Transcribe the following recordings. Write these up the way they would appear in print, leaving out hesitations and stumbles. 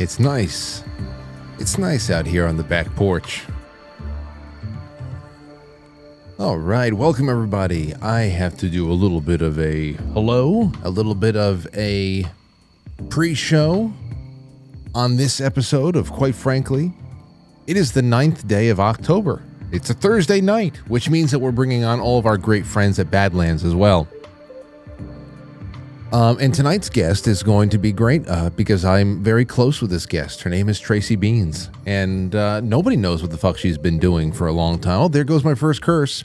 It's nice. It's nice out here on the back porch. All right, welcome everybody. I have to do a little bit of a hello, a little bit of a pre-show on this episode of Quite Frankly. It is the 9th day of October. It's a Thursday night, which means that we're bringing on all of our great friends at Badlands as well. And tonight's guest is going to be great because I'm very close with this guest. Her name is Tracy Beanz, and nobody knows what the fuck she's been doing for a long time. Oh, there goes my first curse.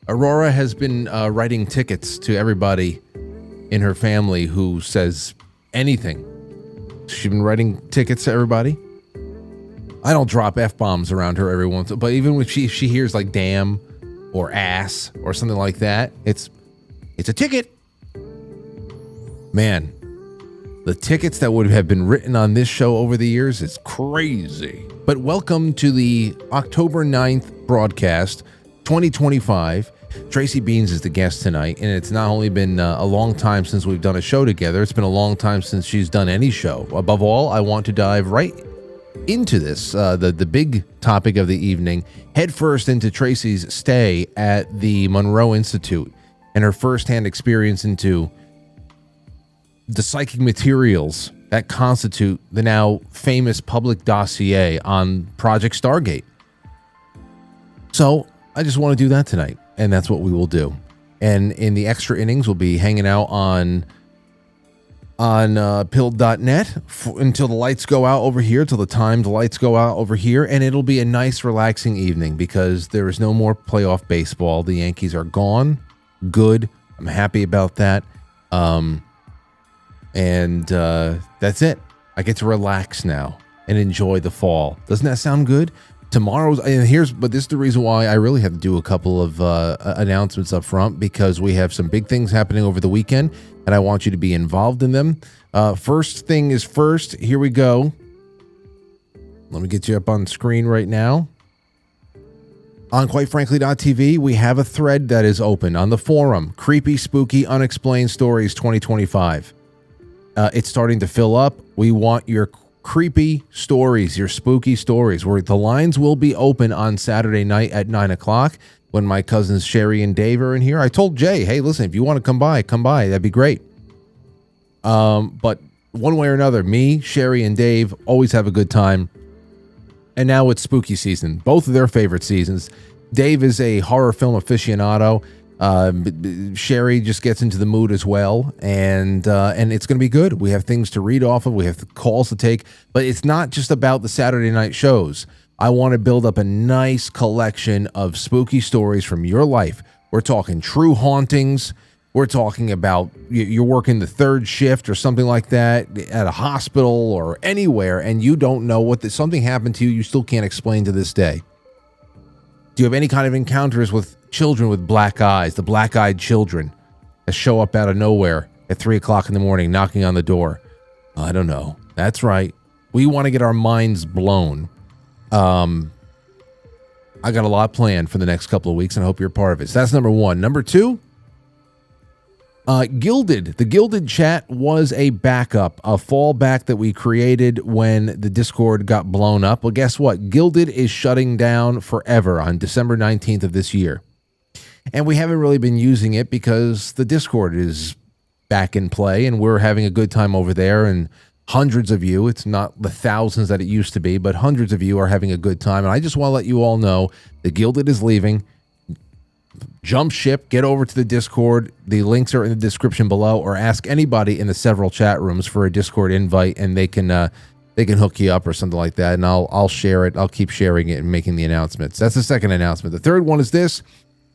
Aurora has been writing tickets to everybody in her family who says anything. She's been writing tickets to everybody. I don't drop F-bombs around her every once, but even when she hears like damn or ass or something like that, it's a ticket. Man, the tickets that would have been written on this show over the years is crazy. But welcome to the October 9th broadcast, 2025. Tracy Beanz is the guest tonight, and it's not only been a long time since we've done a show together, it's been a long time since she's done any show. Above all, I want to dive right into this, the big topic of the evening, head first into Tracy's stay at the Monroe Institute and her firsthand experience into the psychic materials that constitute the now famous public dossier on Project Stargate. So I just want to do that tonight, and that's what we will do. And in the extra innings, we'll be hanging out on pilled.net until the lights go out over here, till the timed lights go out over here, and it'll be a nice, relaxing evening because there is no more playoff baseball. The Yankees are gone. Good. I'm happy about that. And that's it. I get to relax now and enjoy the fall. Doesn't that sound good? Tomorrow's, and but this is the reason why I really have to do a couple of announcements up front, because we have some big things happening over the weekend, and I want you to be involved in them. First thing is first. Here we go. Let me get you up on screen right now. On quitefrankly.tv, we have a thread that is open on the forum. Creepy, spooky, unexplained stories 2025. It's starting to fill up. We want your creepy stories, your spooky stories, where the lines will be open on Saturday night at 9 o'clock when my cousins Sherry and Dave are in here. I told Jay, hey, listen, if you want to come by. That'd be great. But one way or another, me, Sherry, and Dave always have a good time. And now it's spooky season, both of their favorite seasons. Dave is a horror film aficionado. Sherry just gets into the mood as well, and it's going to be good. We have things to read off of, we have calls to take, but it's not just about the Saturday night shows. I want to build up a nice collection of spooky stories from your life. We're talking true hauntings. We're talking about you're working the third shift or something like that at a hospital or anywhere, and you don't know something happened to you. You still can't explain to this day. Do you have any kind of encounters with children with black eyes, the black-eyed children that show up out of nowhere at 3 o'clock in the morning knocking on the door? I don't know. That's right. We want to get our minds blown. I got a lot planned for the next couple of weeks, and I hope you're a part of it. So that's number one. Number two, Gilded. The Gilded chat was a backup, a fallback that we created when the Discord got blown up. Well, guess what? Gilded is shutting down forever on December 19th of this year. And we haven't really been using it because the Discord is back in play, and we're having a good time over there, and hundreds of you, it's not the thousands that it used to be, but hundreds of you are having a good time. And I just want to let you all know that Gilded is leaving. Jump ship, get over to the Discord. The links are in the description below, or ask anybody in the several chat rooms for a Discord invite, and they can hook you up or something like that, and I'll share it. I'll keep sharing it and making the announcements. That's the second announcement. The third one is this.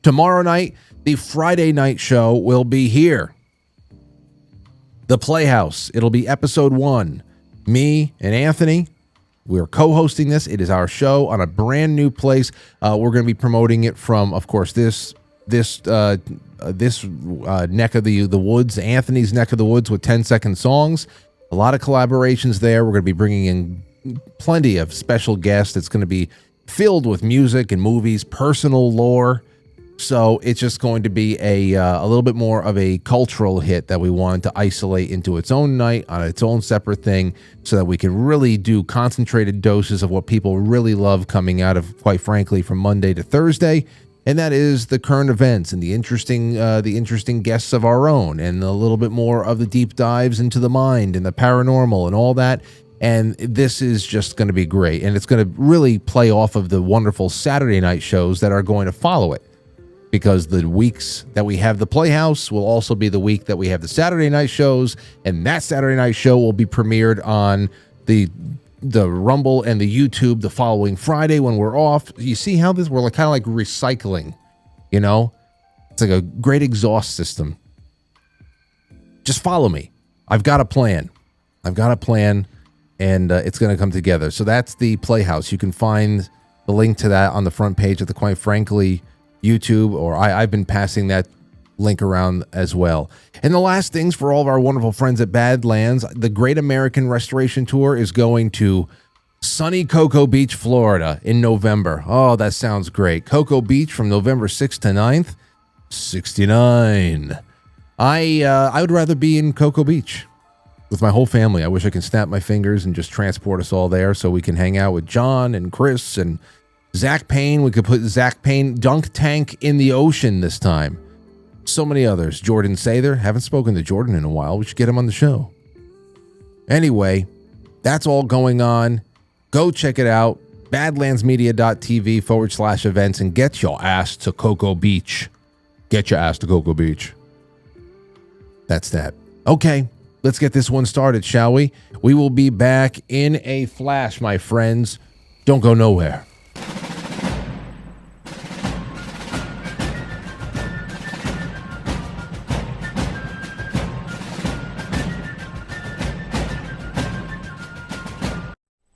Tomorrow night, the Friday night show will be here. The Playhouse. It'll be episode 1. Me and Anthony, we're co-hosting this. It is our show on a brand new place. We're going to be promoting it from, of course, this neck of the woods, Anthony's neck of the woods, with 10-second songs. A lot of collaborations there. We're going to be bringing in plenty of special guests. It's going to be filled with music and movies, personal lore, So it's just going to be a little bit more of a cultural hit that we wanted to isolate into its own night on its own separate thing so that we can really do concentrated doses of what people really love coming out of, quite frankly, from Monday to Thursday. And that is the current events and the interesting guests of our own, and a little bit more of the deep dives into the mind and the paranormal and all that. And this is just going to be great. And it's going to really play off of the wonderful Saturday night shows that are going to follow it. Because the weeks that we have the Playhouse will also be the week that we have the Saturday night shows, and that Saturday night show will be premiered on the Rumble and the YouTube the following Friday when we're off. You see how this, we're like kind of like recycling, you know? It's like a great exhaust system. Just follow me. I've got a plan, and it's going to come together. So that's the Playhouse. You can find the link to that on the front page of the Quite Frankly YouTube, or I've been passing that link around as well. And the last things for all of our wonderful friends at Badlands, the Great American Restoration Tour is going to sunny Cocoa Beach, Florida in November. Oh, that sounds great. Cocoa Beach from November 6th to 9th, 69. I would rather be in Cocoa Beach with my whole family. I wish I could snap my fingers and just transport us all there so we can hang out with John and Chris and Zach Payne. We could put Zach Payne dunk tank in the ocean this time. So many others. Jordan Sather. Haven't spoken to Jordan in a while. We should get him on the show. Anyway, that's all going on. Go check it out. Badlandsmedia.tv/events and get your ass to Cocoa Beach. Get your ass to Cocoa Beach. That's that. Okay, let's get this one started, shall we? We will be back in a flash, my friends. Don't go nowhere.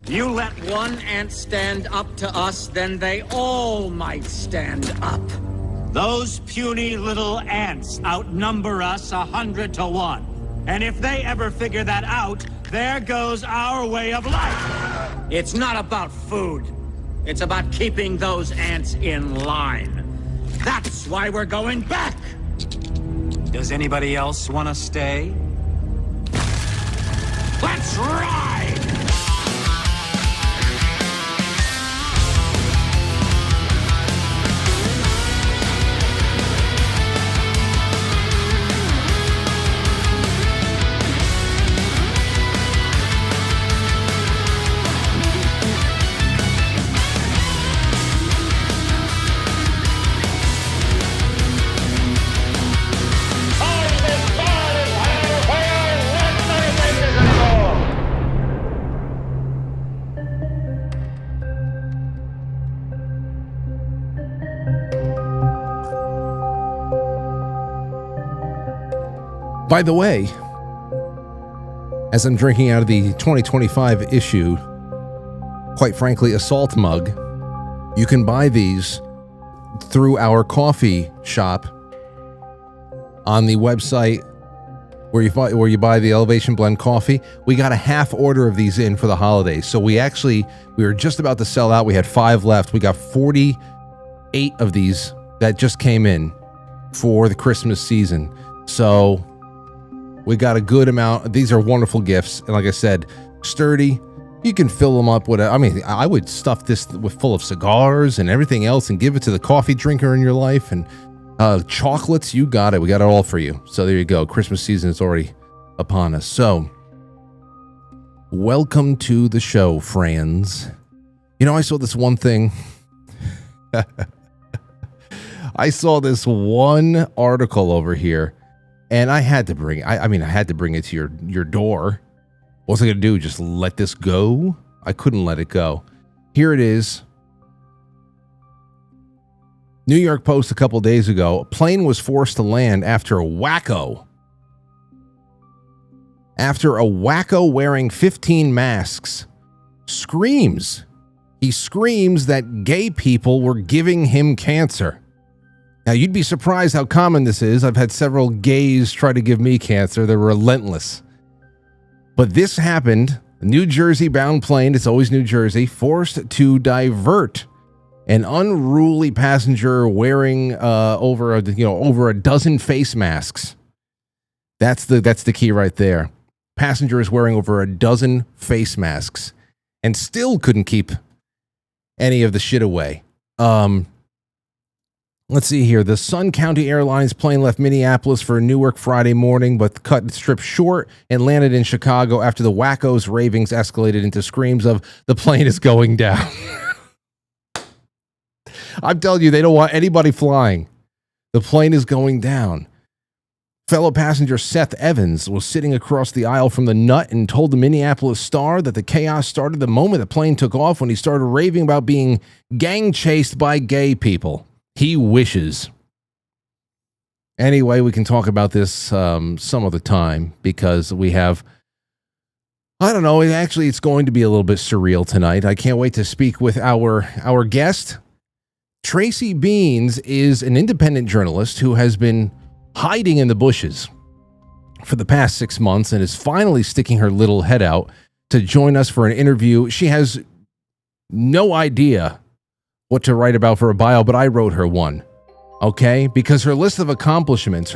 You let one ant stand up to us, then they all might stand up. Those puny little ants outnumber us 100 to 1. And if they ever figure that out, there goes our way of life. It's not about food. It's about keeping those ants in line. That's why we're going back. Does anybody else want to stay? Let's ride! By the way, as I'm drinking out of the 2025 issue, Quite Frankly Assault mug, you can buy these through our coffee shop on the website where you buy the Elevation Blend coffee. We got a half order of these in for the holidays. So we were just about to sell out. We had 5 left. We got 48 of these that just came in for the Christmas season. So we got a good amount. These are wonderful gifts. And like I said, sturdy. You can fill them up with, I would stuff this full of cigars and everything else and give it to the coffee drinker in your life. And chocolates, you got it. We got it all for you. So there you go. Christmas season is already upon us. So welcome to the show, friends. You know, I saw this one thing. I saw this one article over here. And I had to bring it. I had to bring it to your door. What was I going to do? Just let this go? I couldn't let it go. Here it is. New York Post a couple days ago. A plane was forced to land after a wacko. After a wacko wearing 15 masks screams. He screams that gay people were giving him cancer. Now, you'd be surprised how common this is. I've had several gays try to give me cancer. They're relentless. But this happened. A New Jersey-bound plane, it's always New Jersey, forced to divert An unruly passenger wearing over a dozen face masks. That's the key right there. Passenger is wearing over a dozen face masks and still couldn't keep any of the shit away. Let's see here. The Sun County Airlines plane left Minneapolis for Newark Friday morning, but cut its trip short and landed in Chicago after the wackos' ravings escalated into screams of "the plane is going down." I'm telling you, they don't want anybody flying. The plane is going down. Fellow passenger Seth Evans was sitting across the aisle from the nut and told the Minneapolis Star that the chaos started the moment the plane took off when he started raving about being gang chased by gay people. He wishes. Anyway, we can talk about this some other time because we have, I don't know, it's going to be a little bit surreal tonight. I can't wait to speak with our guest. Tracy Beanz is an independent journalist who has been hiding in the bushes for the past 6 months and is finally sticking her little head out to join us for an interview. She has no idea what to write about for a bio, but I wrote her one, okay? Because her list of accomplishments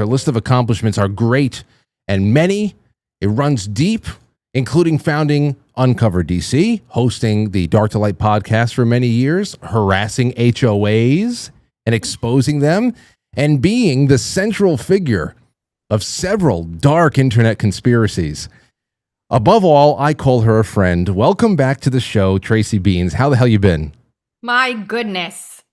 are great and many. It runs deep, including founding Uncover DC, hosting the Dark to Light podcast for many years, harassing HOAs and exposing them, and being the central figure of several dark internet conspiracies. Above all, I call her a friend. Welcome back to the show, Tracy Beanz. How the hell you been? My goodness.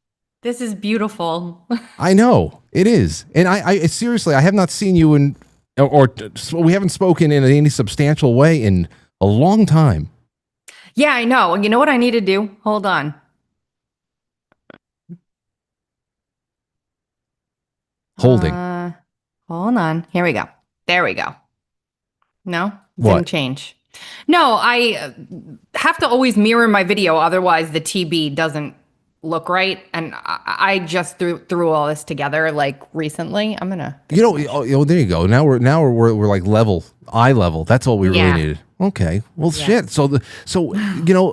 This is beautiful. I know. It is. And I seriously, I have not seen you or we haven't spoken in any substantial way in a long time. Yeah, I know. You know what I need to do? Hold on. Holding. Hold on. Here we go. There we go. No? What? Didn't change. No, I have to always mirror my video, otherwise the TB doesn't look right. And I just threw all this together like recently. I'm gonna. There you go. Now we're like eye level. That's all we really needed. Okay. Well, shit. So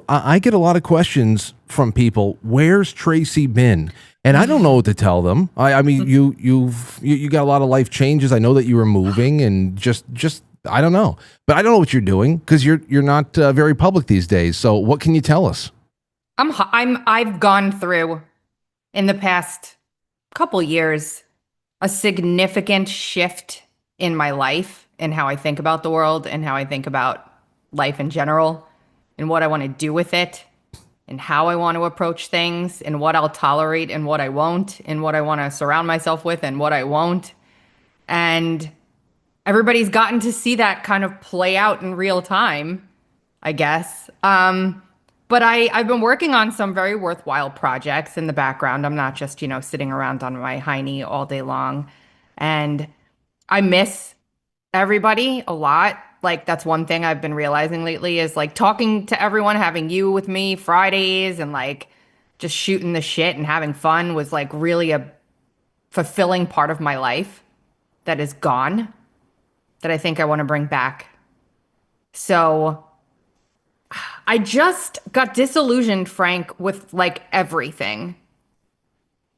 I get a lot of questions from people. Where's Tracy been? And I don't know what to tell them. I mean, you got a lot of life changes. I know that you were moving and just. I don't know, but I don't know what you're doing because you're not very public these days. So what can you tell us? I've gone through in the past couple years a significant shift in my life and how I think about the world and how I think about life in general and what I want to do with it and how I want to approach things and what I'll tolerate and what I won't and what I want to surround myself with and what I won't. And everybody's gotten to see that kind of play out in real time, I guess. But I've been working on some very worthwhile projects in the background. I'm not just, sitting around on my hiney all day long. And I miss everybody a lot. Like, that's one thing I've been realizing lately is like talking to everyone, having you with me Fridays and like just shooting the shit and having fun was like really a fulfilling part of my life that is gone, that I think I want to bring back. So I just got disillusioned, Frank, with like everything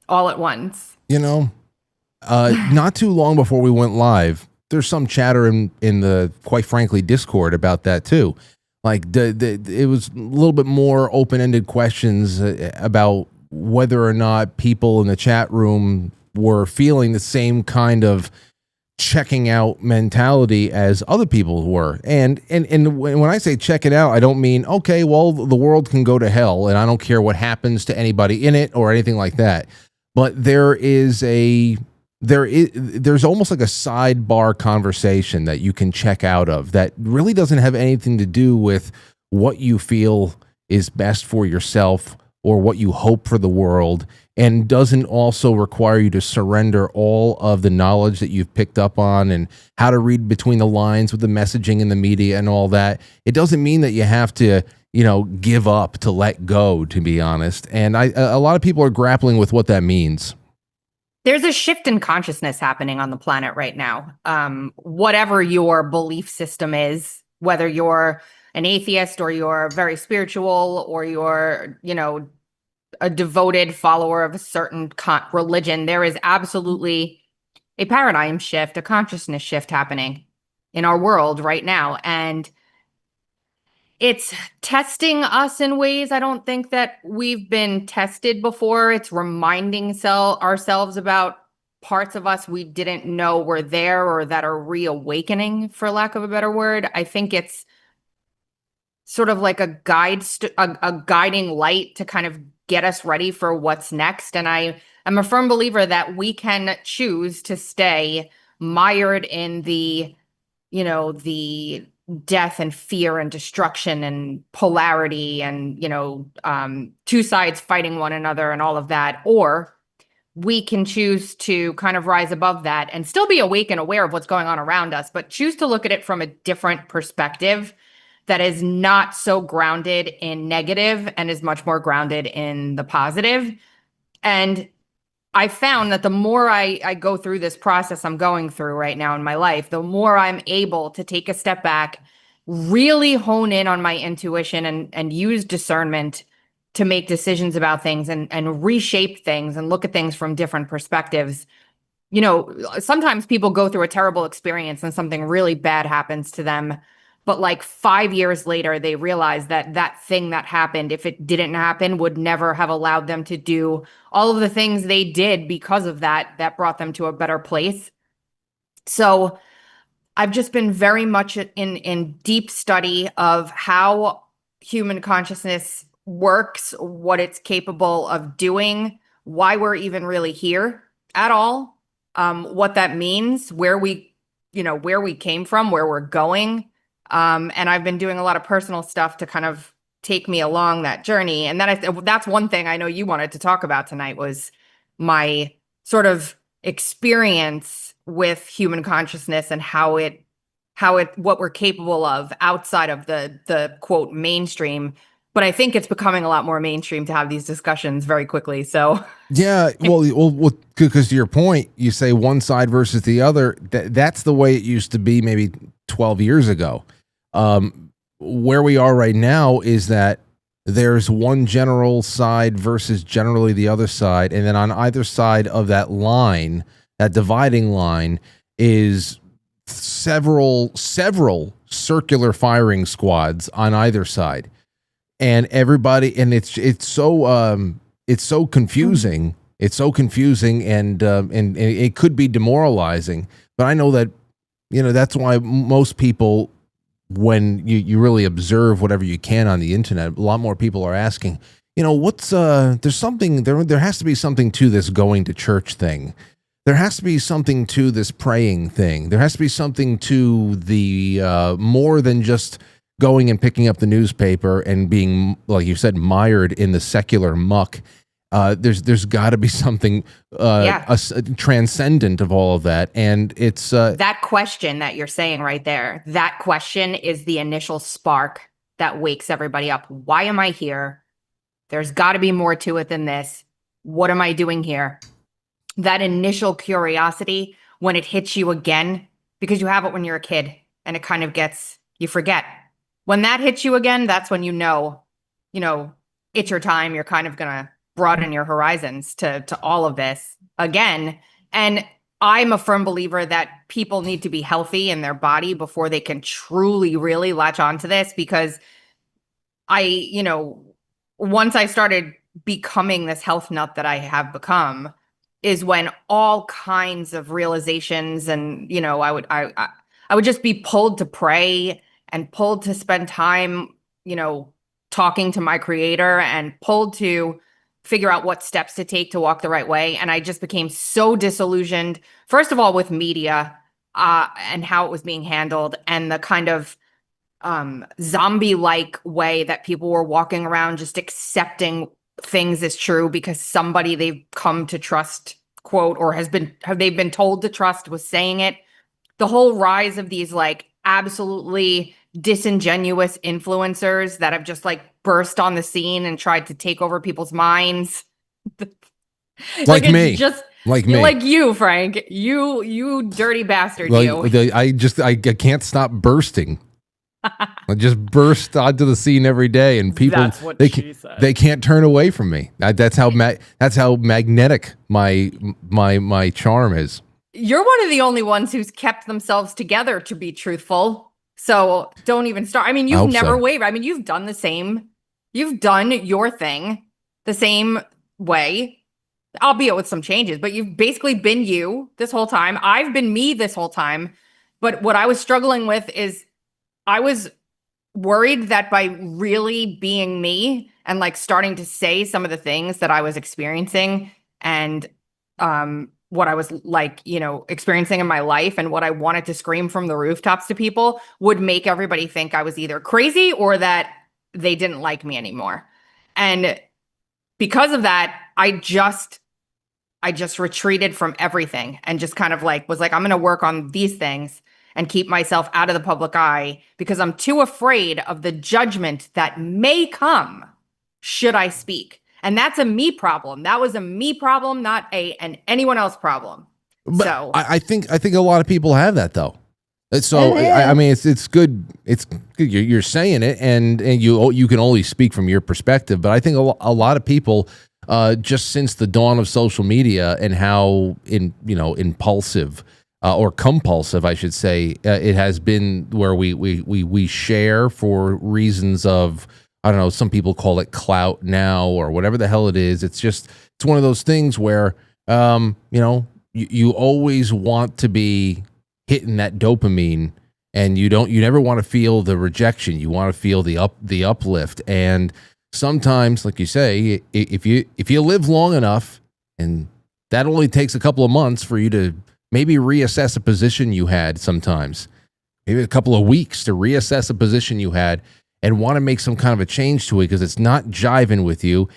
all at once. Not too long before we went live, there's some chatter in the Quite Frankly Discord about that too. Like it was a little bit more open-ended questions about whether or not people in the chat room were feeling the same kind of checking out mentality as other people were. And when I say check it out, I don't mean, okay, well, the world can go to hell and I don't care what happens to anybody in it or anything like that. But there's almost like a sidebar conversation that you can check out of that really doesn't have anything to do with what you feel is best for yourself or what you hope for the world, and doesn't also require you to surrender all of the knowledge that you've picked up on and how to read between the lines with the messaging in the media and all that. It doesn't mean that you have to, give up, to let go, to be honest. And a lot of people are grappling with what that means. There's a shift in consciousness happening on the planet right now. Whatever your belief system is, whether you're an atheist or you're very spiritual or you're, a devoted follower of a certain religion. There is absolutely a paradigm shift, a consciousness shift happening in our world right now. And it's testing us in ways I don't think that we've been tested before. It's reminding ourselves about parts of us we didn't know were there or that are reawakening, for lack of a better word. I think it's sort of like a guiding light to kind of get us ready for what's next. And I am a firm believer that we can choose to stay mired in the death and fear and destruction and polarity and, two sides fighting one another and all of that. Or we can choose to kind of rise above that and still be awake and aware of what's going on around us, but choose to look at it from a different perspective that is not so grounded in negative and is much more grounded in the positive. And I found that the more I go through this process I'm going through right now in my life, the more I'm able to take a step back, really hone in on my intuition and use discernment to make decisions about things and reshape things and look at things from different perspectives. Sometimes people go through a terrible experience and something really bad happens to them. But like 5 years later, they realize that thing that happened, if it didn't happen, would never have allowed them to do all of the things they did because of that brought them to a better place. So I've just been very much in deep study of how human consciousness works, what it's capable of doing, why we're even really here at all, what that means, where we came from, where we're going. And I've been doing a lot of personal stuff to kind of take me along that journey. And that's one thing I know you wanted to talk about tonight was my sort of experience with human consciousness and what we're capable of outside of the quote mainstream. But I think it's becoming a lot more mainstream to have these discussions very quickly. So yeah, well, because to your point, you say one side versus the other. That's the way it used to be maybe 12 years ago. Where we are right now is that there's one general side versus generally the other side, and then on either side of that line, that dividing line, is several circular firing squads on either side. And everybody, and it's so confusing. It's so confusing, and it could be demoralizing. But I know that, that's why most people, when you really observe whatever you can on the internet, a lot more people are asking, what's there's something there has to be something to this going to church thing. There has to be something to this praying thing. There has to be something to the more than just going and picking up the newspaper and being, like you said, mired in the secular muck. There's got to be something transcendent of all of that. And it's that question that you're saying right there, that question is the initial spark that wakes everybody up. Why am I here? There's got to be more to it than this. What am I doing here? That initial curiosity, when it hits you again, because you have it when you're a kid and it kind of you forget. When that hits you again, that's when it's your time. You're kind of going to broaden your horizons to all of this again. And I'm a firm believer that people need to be healthy in their body before they can truly, really latch onto this, because once I started becoming this health nut that I have become is when all kinds of realizations and, I would just be pulled to pray and pulled to spend time, talking to my creator and pulled to figure out what steps to take to walk the right way. And I just became so disillusioned, first of all, with media and how it was being handled and the kind of zombie-like way that people were walking around just accepting things as true because somebody they've come to trust, quote, or they've been told to trust was saying it. The whole rise of these absolutely disingenuous influencers that have just burst on the scene and tried to take over people's minds. Like me. Like me. Like you, Frank. You dirty bastard, you. I can't stop bursting. I just burst onto the scene every day, and people That's what they she said. they can't turn away from me. That's how magnetic my charm is. You're one of the only ones who's kept themselves together to be truthful. So don't even start. I mean, I you've hope never so. wavered. I mean, you've done the same. You've done your thing the same way, albeit with some changes, but you've basically been you this whole time. I've been me this whole time. But what I was struggling with is I was worried that by really being me and like starting to say some of the things that I was experiencing and what I was like, experiencing in my life and what I wanted to scream from the rooftops to people would make everybody think I was either crazy or that they didn't like me anymore. And because of that, I just retreated from everything and just kind of like was like, I'm going to work on these things and keep myself out of the public eye because I'm too afraid of the judgment that may come should I speak. And that's a me problem. That was a me problem, not an anyone else problem. But So I think a lot of people have that though. So I mean, it's good. It's good. You're saying it, and you can only speak from your perspective. But I think a lot of people, just since the dawn of social media and how impulsive or compulsive, I should say, it has been where we share for reasons of, I don't know, some people call it clout now or whatever the hell it is. It's one of those things where you always want to be hitting that dopamine, and you never want to feel the rejection. You want to feel the uplift. And sometimes, like you say, if you live long enough, and that only takes a couple of months for you to maybe reassess a position you had, sometimes maybe a couple of weeks to reassess a position you had and want to make some kind of a change to it because it's not jiving with you,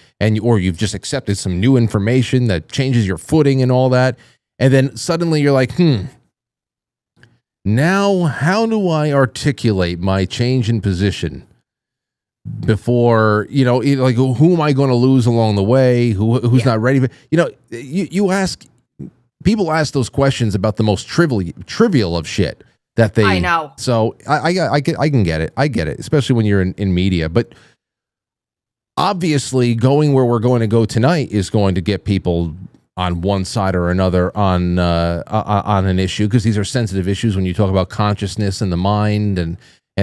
or you've just accepted some new information that changes your footing and all that. And then suddenly you're like, now how do I articulate my change in position before, like, who am I going to lose along the way? Who's not ready? People ask those questions about the most trivial of shit that they. I know. So I can get it. I get it, especially when you're in media. But obviously, going where we're going to go tonight is going to get people on one side or another on an issue, because these are sensitive issues when you talk about consciousness and the mind and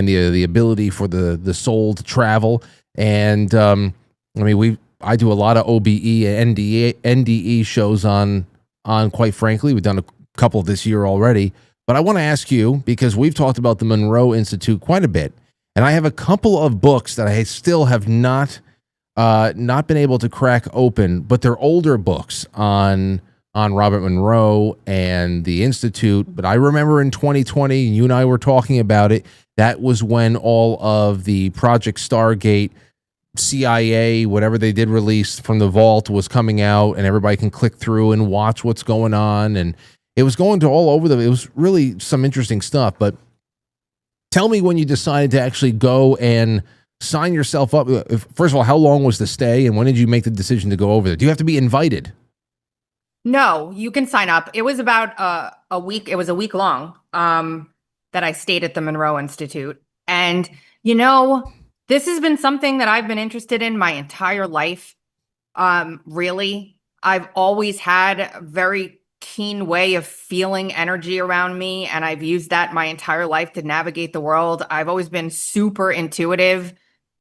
the ability for the soul to travel. And I do a lot of OBE and NDE shows on Quite Frankly. We've done a couple this year already. But I want to ask you, because we've talked about the Monroe Institute quite a bit, and I have a couple of books that I still have not been able to crack open, but they're older books on Robert Monroe and the Institute. But I remember in 2020, you and I were talking about it. That was when all of the Project Stargate, CIA, whatever they did release from the vault was coming out, and everybody can click through and watch what's going on. And it was going to all over it was really some interesting stuff. But tell me when you decided to actually go and sign yourself up. First of all, how long was the stay, and when did you make the decision to go over there? Do you have to be invited? No, you can sign up. It was about a week. It was a week long that I stayed at the Monroe Institute. And, this has been something that I've been interested in my entire life. Really, I've always had a very keen way of feeling energy around me, and I've used that my entire life to navigate the world. I've always been super intuitive,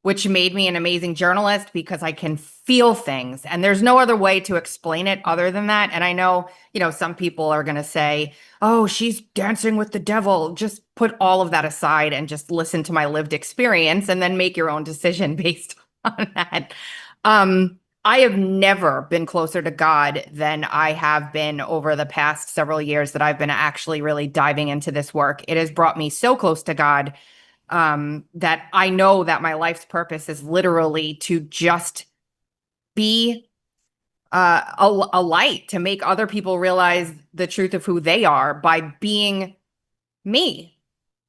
which made me an amazing journalist because I can feel things, and there's no other way to explain it other than that. And I know, some people are going to say, oh, she's dancing with the devil. Just put all of that aside and just listen to my lived experience and then make your own decision based on that. I have never been closer to God than I have been over the past several years that I've been actually really diving into this work. It has brought me so close to God that I know that my life's purpose is literally to just be a light, to make other people realize the truth of who they are by being me,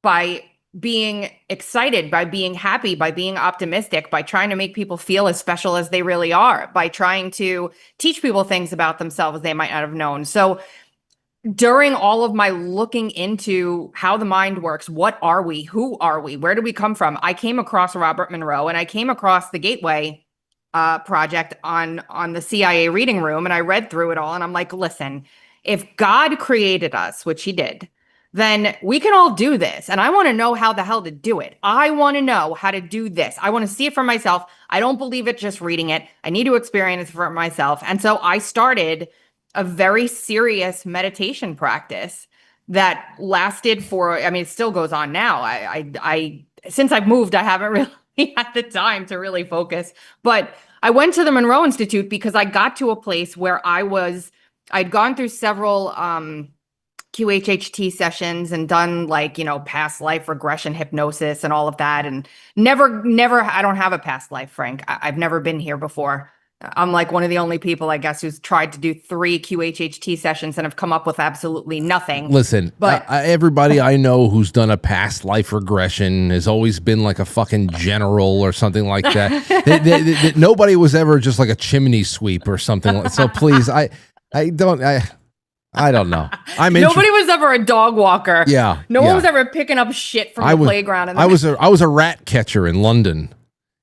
by being excited, by being happy, by being optimistic, by trying to make people feel as special as they really are, by trying to teach people things about themselves they might not have known. So during all of my looking into how the mind works, what are we? Who are we? Where do we come from? I came across Robert Monroe, and I came across the Gateway project on the CIA reading room, and I read through it all, and I'm like, listen, if God created us, which he did, then we can all do this. And I want to know how the hell to do it. I want to know how to do this. I want to see it for myself. I don't believe it just reading it. I need to experience it for myself. And so I started a very serious meditation practice that lasted for, I mean, it still goes on now. I since I've moved, I haven't really had the time to really focus. But I went to the Monroe Institute because I got to a place where I'd gone through several QHHT sessions and done like, past life regression hypnosis and all of that. And never, I don't have a past life, Frank. I've never been here before. I'm like one of the only people, I guess, who's tried to do 3 QHHT sessions and have come up with absolutely nothing. Listen, but everybody I know who's done a past life regression has always been like a fucking general or something like that. Nobody was ever just like a chimney sweep or something. So please, I don't know. Nobody was ever a dog walker. Yeah. No one was ever picking up shit from the playground. I was a rat catcher in London.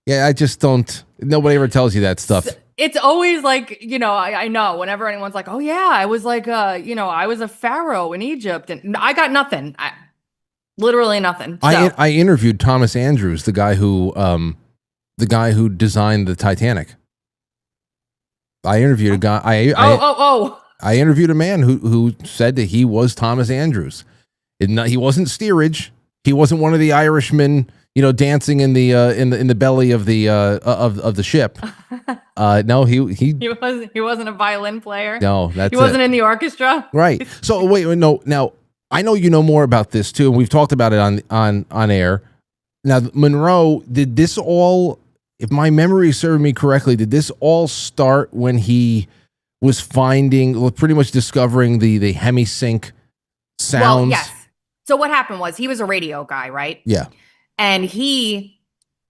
Yeah, I just don't. Nobody ever tells you that stuff. It's always like, I know whenever anyone's like, oh yeah, I was like, I was a pharaoh in Egypt, and I got nothing. Literally nothing. So. I interviewed Thomas Andrews, the guy who designed the Titanic. I interviewed a guy. I interviewed a man who said that he was Thomas Andrews. He wasn't steerage. He wasn't one of the Irishmen, dancing in the belly of the ship. No, he wasn't a violin player. No, he wasn't in the orchestra. Right. So wait, no. Now I know you know more about this too, and we've talked about it on air. Now, Monroe, did this all? If my memory served me correctly, did this all start when he was pretty much discovering the hemisync sounds? Well, yes. So what happened was he was a radio guy, right? Yeah. And he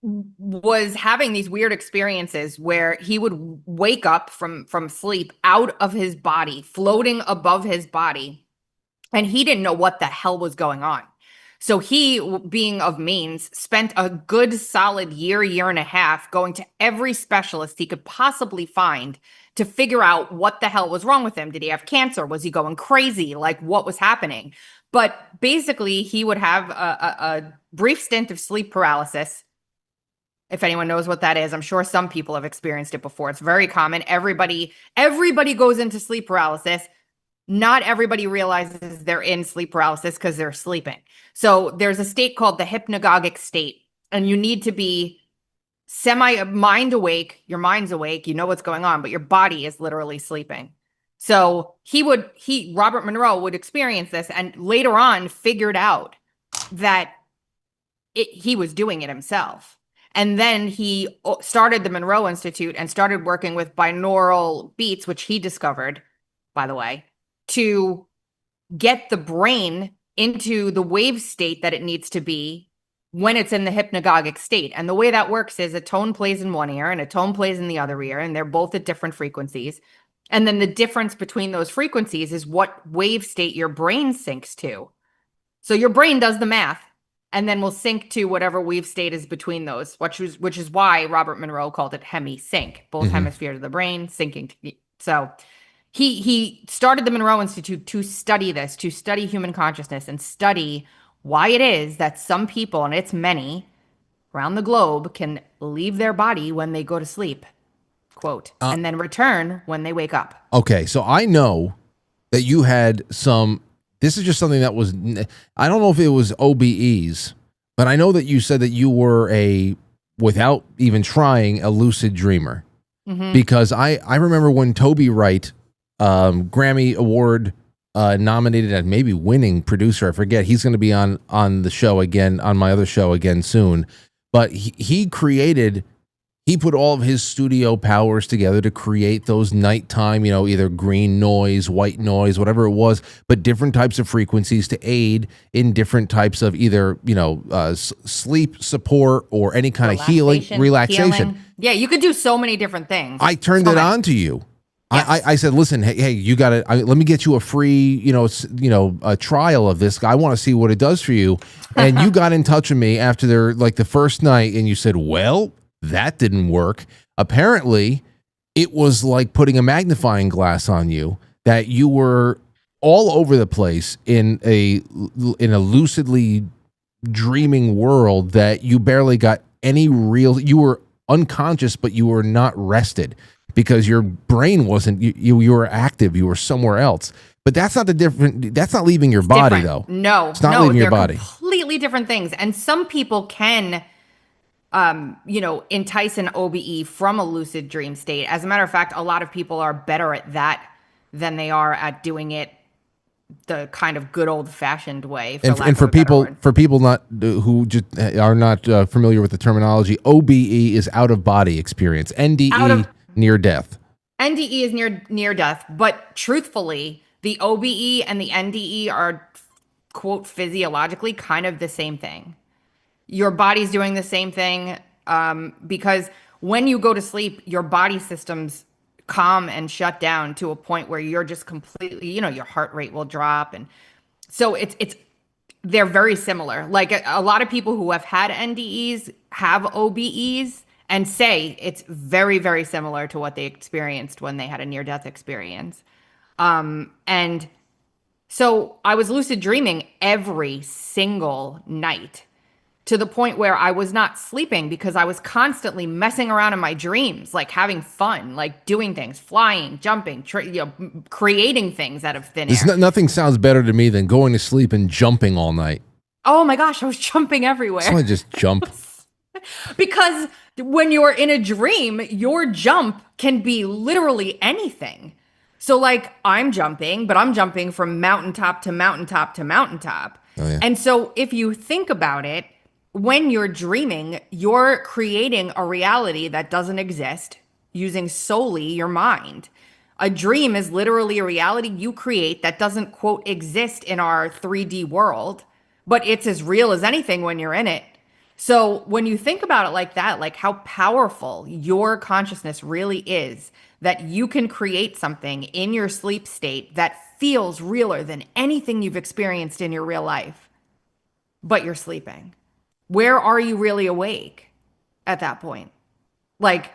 was having these weird experiences where he would wake up from sleep out of his body, floating above his body. And he didn't know what the hell was going on. So he, being of means, spent a good solid year and a half going to every specialist he could possibly find to figure out what the hell was wrong with him. Did he have cancer? Was he going crazy? Like, what was happening? But basically, he would have a brief stint of sleep paralysis. If anyone knows what that is, I'm sure some people have experienced it before. It's very common. Everybody goes into sleep paralysis. Not everybody realizes they're in sleep paralysis because they're sleeping. So there's a state called the hypnagogic state, and you need to be mind awake. Your mind's awake. You know what's going on, but your body is literally sleeping. So Robert Monroe would experience this, and later on figured out that he was doing it himself. And then he started the Monroe Institute and started working with binaural beats, which he discovered, by the way, to get the brain into the wave state that it needs to be when it's in the hypnagogic state. And the way that works is a tone plays in one ear and a tone plays in the other ear, and they're both at different frequencies. And then the difference between those frequencies is what wave state your brain syncs to. So your brain does the math and then will sync to whatever wave state is between those, which is why Robert Monroe called it hemi-sync, both hemispheres of the brain syncing. So he started the Monroe Institute to study this, to study human consciousness and study why it is that some people, and it's many around the globe, can leave their body when they go to sleep, quote, and then return when they wake up. Okay, so I know that you had this is just something that was, I don't know if it was OBEs, but I know that you said that you were without even trying, a lucid dreamer. Because I remember when Toby Wright, Grammy Award nominated and maybe winning producer, I forget, he's going to be on the show again, on my other show again soon, but he put all of his studio powers together to create those nighttime, either green noise, white noise, whatever it was, but different types of frequencies to aid in different types of either, sleep support or any kind of relaxation. Yeah, you could do so many different things. I turned it on to you. I said, listen, hey, you got to let me get you a free, a trial of this. I want to see what it does for you. And you got in touch with me after the first night, and you said, well, that didn't work. Apparently, it was like putting a magnifying glass on you, that you were all over the place in a lucidly dreaming world, that you barely got any real. You were unconscious, but you were not rested, because your brain wasn't, you were active, you were somewhere else. But that's not that's not leaving your body, though. No, it's not leaving your body. Completely different things. And some people can, entice an OBE from a lucid dream state. As a matter of fact, a lot of people are better at that than they are at doing it the kind of good old fashioned way. And for people not who just are not familiar with the terminology, OBE is out of body experience. NDE, near death. NDE is near death, but truthfully, the OBE and the NDE are, quote, physiologically kind of the same thing. Your body's doing the same thing, because when you go to sleep, your body systems calm and shut down to a point where you're just completely, your heart rate will drop. And so they're very similar. Like a lot of people who have had NDEs have OBEs and say it's very, very similar to what they experienced when they had a near-death experience. And so I was lucid dreaming every single night, to the point where I was not sleeping because I was constantly messing around in my dreams, like having fun, like doing things, flying, jumping, creating things out of thin air. Nothing sounds better to me than going to sleep and jumping all night. Oh my gosh, I was jumping everywhere. So I just jump. Because when you're in a dream, your jump can be literally anything. So like I'm jumping, but I'm jumping from mountaintop to mountaintop to mountaintop. Oh, yeah. And so if you think about it, when you're dreaming, you're creating a reality that doesn't exist using solely your mind. A dream is literally a reality you create that doesn't, quote, exist in our 3D world, but it's as real as anything when you're in it. So when you think about it like that, like how powerful your consciousness really is, that you can create something in your sleep state that feels realer than anything you've experienced in your real life, but you're sleeping. Where are you really awake at that point? Like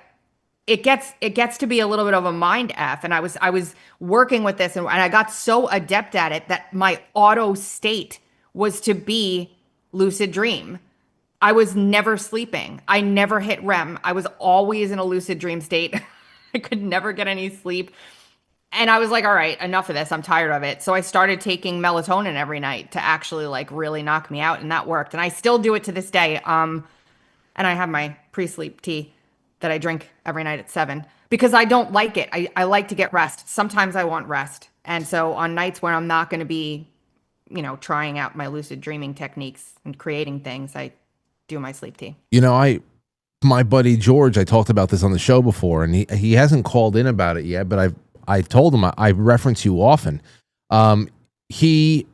it gets to be a little bit of a mind F. And I was working with this and I got so adept at it that my auto state was to be lucid dream. I was never sleeping. I never hit REM. I was always in a lucid dream state. I could never get any sleep. And I was like, all right, enough of this. I'm tired of it. So I started taking melatonin every night to actually like really knock me out. And that worked. And I still do it to this day. And I have my pre-sleep tea that I drink every night at 7 because I don't like it. I like to get rest. Sometimes I want rest. And so on nights where I'm not going to be, trying out my lucid dreaming techniques and creating things, I do my sleep tea. My buddy George, I talked about this on the show before, and he hasn't called in about it yet, but I told him I reference you often. He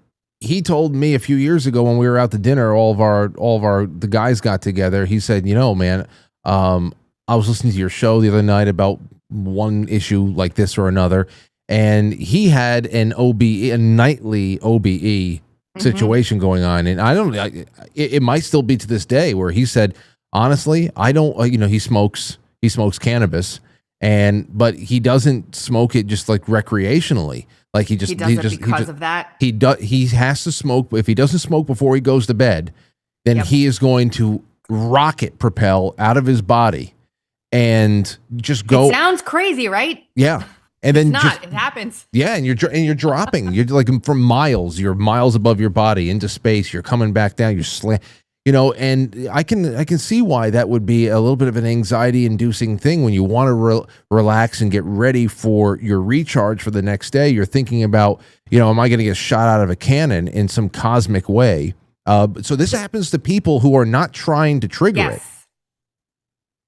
told me a few years ago when we were out to dinner, the guys got together. He said, man, I was listening to your show the other night about one issue like this or another, and he had a nightly OBE situation going on, and it might still be to this day where he said, honestly, I don't, he smokes cannabis. But he doesn't smoke it just like recreationally. Like he does it because of that. He has to smoke. If he doesn't smoke before he goes to bed, then he is going to rocket propel out of his body and just go. It sounds crazy, right? Yeah. And then it happens. Yeah, and you're dropping. You're like from miles. You're miles above your body into space. You're coming back down. You're and I can see why that would be a little bit of an anxiety-inducing thing when you want to relax and get ready for your recharge for the next day. You're thinking about, am I going to get shot out of a cannon in some cosmic way? So this happens to people who are not trying to trigger it.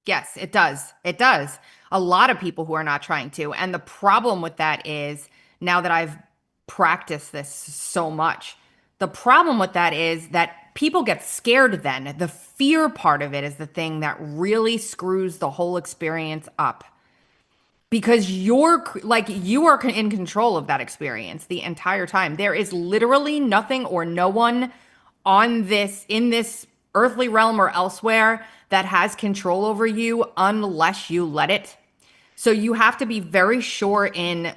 Yes, it does. It does. A lot of people who are not trying to. And the problem with that is, now that I've practiced this so much, the problem with that is that people get scared then. The fear part of it is the thing that really screws the whole experience up. because you are in control of that experience the entire time. There is literally nothing or no one in this earthly realm or elsewhere that has control over you unless you let it. So you have to be very sure in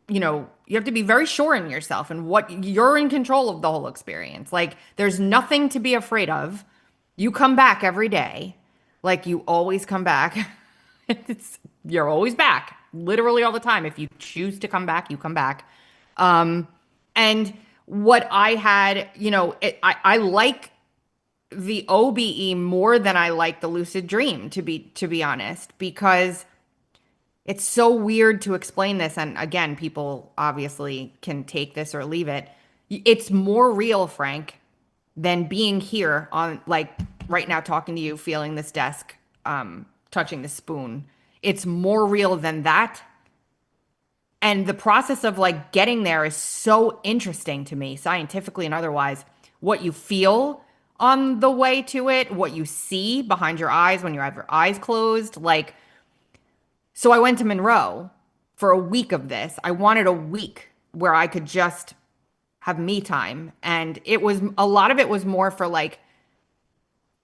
you have to be very sure in yourself and what you're in control of the whole experience. Like there's nothing to be afraid of. You come back every day. Like you always come back. You're always back, literally all the time. If you choose to come back, you come back. And what I had, I like the OBE more than I like the lucid dream, to be honest, because it's so weird to explain this. And again, people obviously can take this or leave it. It's more real, Frank, than being here on like right now, talking to you, feeling this desk, touching the spoon. It's more real than that. And the process of like getting there is so interesting to me, scientifically and otherwise. What you feel on the way to it, what you see behind your eyes when you have your eyes closed. Like, so I went to Monroe for a week of this. I wanted a week where I could just have me time. And a lot of it was more for like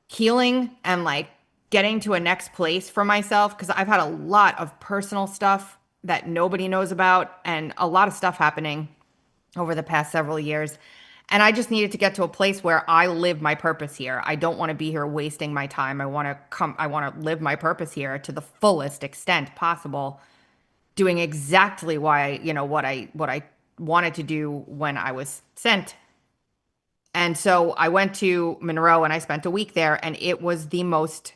healing and like getting to a next place for myself, because I've had a lot of personal stuff that nobody knows about and a lot of stuff happening over the past several years. And I just needed to get to a place where I live my purpose here. I don't want to be here wasting my time. I want to live my purpose here to the fullest extent possible, doing exactly what I wanted to do when I was sent. And so I went to Monroe and I spent a week there, and it was the most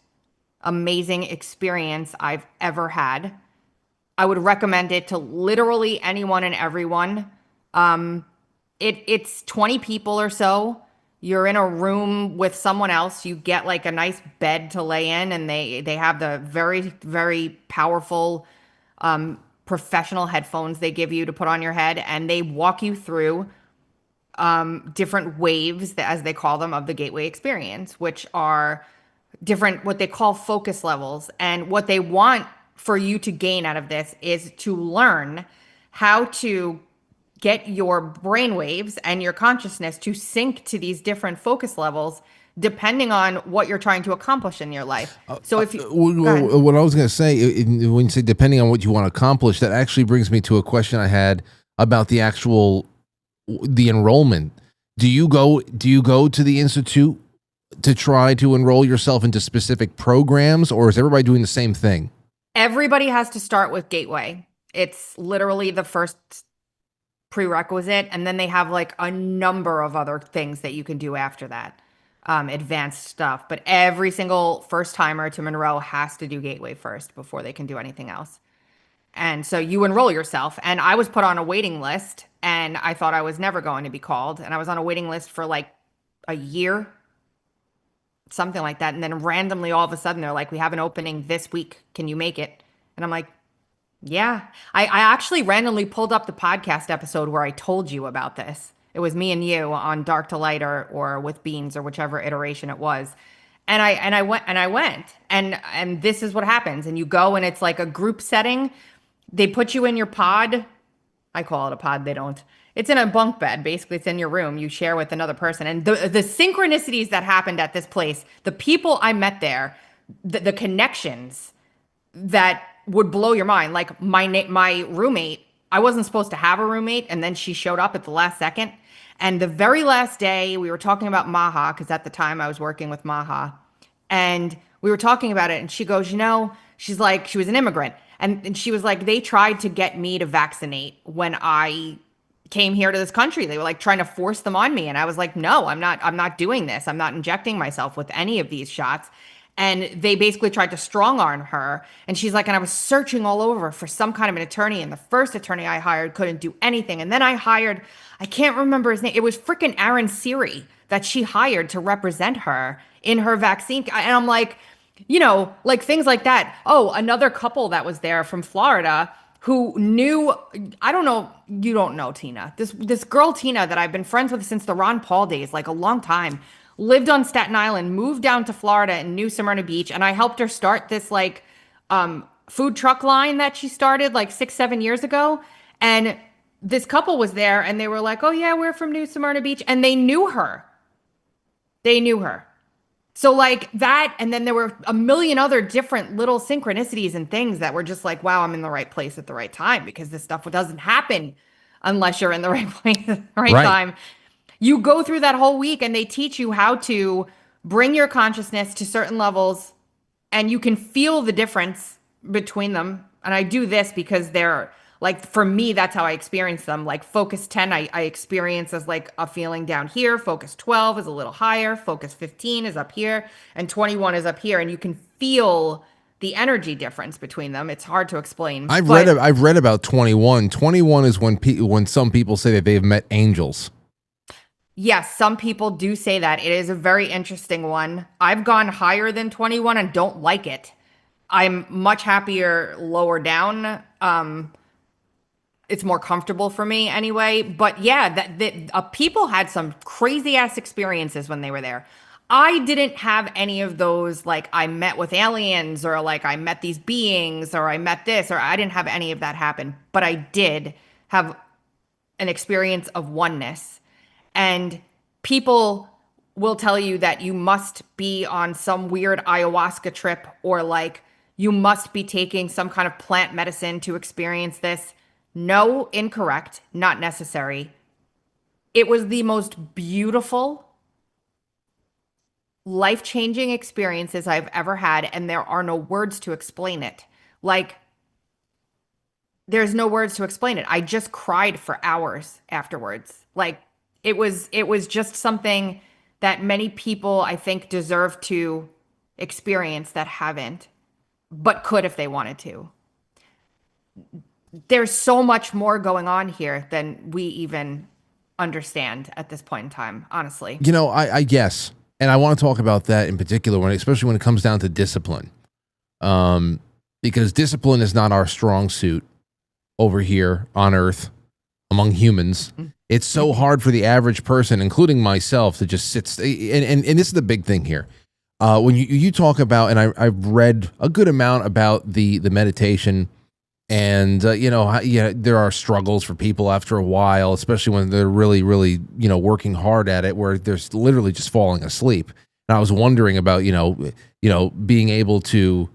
amazing experience I've ever had. I would recommend it to literally anyone and everyone. It's 20 people or so. You're in a room with someone else. You get like a nice bed to lay in, and they have the very, very powerful professional headphones they give you to put on your head, and they walk you through different waves, as they call them, of the gateway experience, which are different, what they call focus levels. And what they want for you to gain out of this is to learn how to get your brain waves and your consciousness to sync to these different focus levels depending on what you're trying to accomplish in your life. So if you what I was going to say, when you say depending on what you want to accomplish, that actually brings me to a question I had about the enrollment. Do you go to the Institute to try to enroll yourself into specific programs, or is everybody doing the same thing? Everybody has to start with Gateway. It's literally the first prerequisite, and then they have like a number of other things that you can do after that, advanced stuff. But every single first timer to Monroe has to do Gateway first before they can do anything else. And so you enroll yourself, and I was put on a waiting list, and I thought I was never going to be called, and I was on a waiting list for like a year, something like that. And then randomly, all of a sudden, they're like, we have an opening this week. Can you make it? And I'm like, yeah. I actually randomly pulled up the podcast episode where I told you about this. It was me and you on Dark to Light or with Beanz or whichever iteration it was. And I went and this is what happens. And you go, and it's like a group setting. They put you in your pod. I call it a pod. They don't. It's in a bunk bed. Basically, it's in your room. You share with another person. And the synchronicities that happened at this place, the people I met there, the connections that would blow your mind. Like my roommate, I wasn't supposed to have a roommate, and then she showed up at the last second. And the very last day, we were talking about Maha, because at the time I was working with Maha. And we were talking about it, and she goes, she's like, she was an immigrant. And she was like, they tried to get me to vaccinate when I came here to this country. They were like trying to force them on me. And I was like, no, I'm not doing this. I'm not injecting myself with any of these shots. And they basically tried to strong arm her. And she's like, and I was searching all over for some kind of an attorney. And the first attorney I hired couldn't do anything. And then I hired, I can't remember his name. It was freaking Aaron Siri that she hired to represent her in her vaccine. And I'm like, like things like that. Oh, another couple that was there from Florida who knew, I don't know, you don't know Tina. This girl, Tina, that I've been friends with since the Ron Paul days, like a long time, lived on Staten Island, moved down to Florida and knew Smyrna Beach. And I helped her start this like food truck line that she started like 6, 7 years ago. And this couple was there and they were like, oh yeah, we're from New Smyrna Beach. And they knew her. They knew her. So like that, and then there were a million other different little synchronicities and things that were just like, wow, I'm in the right place at the right time, because this stuff doesn't happen unless you're in the right place at the right time. You go through that whole week and they teach you how to bring your consciousness to certain levels, and you can feel the difference between them. And I do this because they're like, for me, that's how I experience them. Like focus 10, I experience as like a feeling down here. Focus 12 is a little higher. Focus 15 is up here. And 21 is up here. And you can feel the energy difference between them. It's hard to explain. I've read about 21. 21 is when some people say that they've met angels. Yes, some people do say that. It is a very interesting one. I've gone higher than 21 and don't like it. I'm much happier lower down. It's more comfortable for me anyway. But yeah, people had some crazy ass experiences when they were there. I didn't have any of those, like I met with aliens, or like I met these beings, or I met this, or I didn't have any of that happen. But I did have an experience of oneness. And people will tell you that you must be on some weird ayahuasca trip, or like you must be taking some kind of plant medicine to experience this. No, incorrect, not necessary. It was the most beautiful, life-changing experiences I've ever had, and there are no words to explain it. Like, there's no words to explain it. I just cried for hours afterwards. Like, it was just something that many people, I think, deserve to experience that haven't, but could if they wanted to. There's so much more going on here than we even understand at this point in time, honestly. You know, I guess, and I want to talk about that in particular, especially when it comes down to discipline, because discipline is not our strong suit over here on Earth among humans. It's so hard for the average person, including myself, to just sit. And this is the big thing here. When you talk about, and I've read a good amount about the meditation. And, there are struggles for people after a while, especially when they're really, really, working hard at it, where they're literally just falling asleep. And I was wondering about, being able to,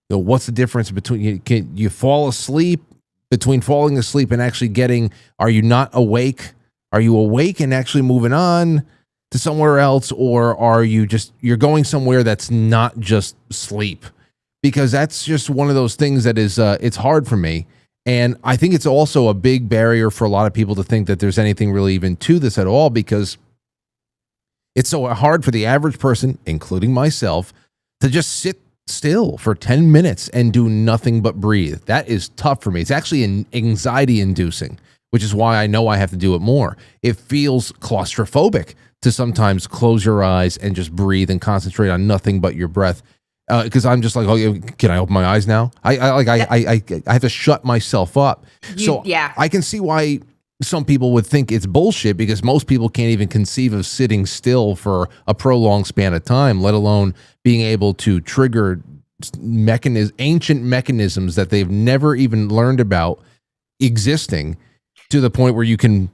what's the difference between, can you fall asleep, between falling asleep and actually are you not awake? Are you awake and actually moving on to somewhere else? Or are you're going somewhere that's not just sleep? Because that's just one of those things that is, it's hard for me. And I think it's also a big barrier for a lot of people to think that there's anything really even to this at all, because it's so hard for the average person, including myself, to just sit still for 10 minutes and do nothing but breathe. That is tough for me. It's actually anxiety inducing, which is why I know I have to do it more. It feels claustrophobic to sometimes close your eyes and just breathe and concentrate on nothing but your breath. Because I'm just like, oh, can I open my eyes now? I have to shut myself up. I can see why some people would think it's bullshit, because most people can't even conceive of sitting still for a prolonged span of time, let alone being able to trigger ancient mechanisms that they've never even learned about existing, to the point where you can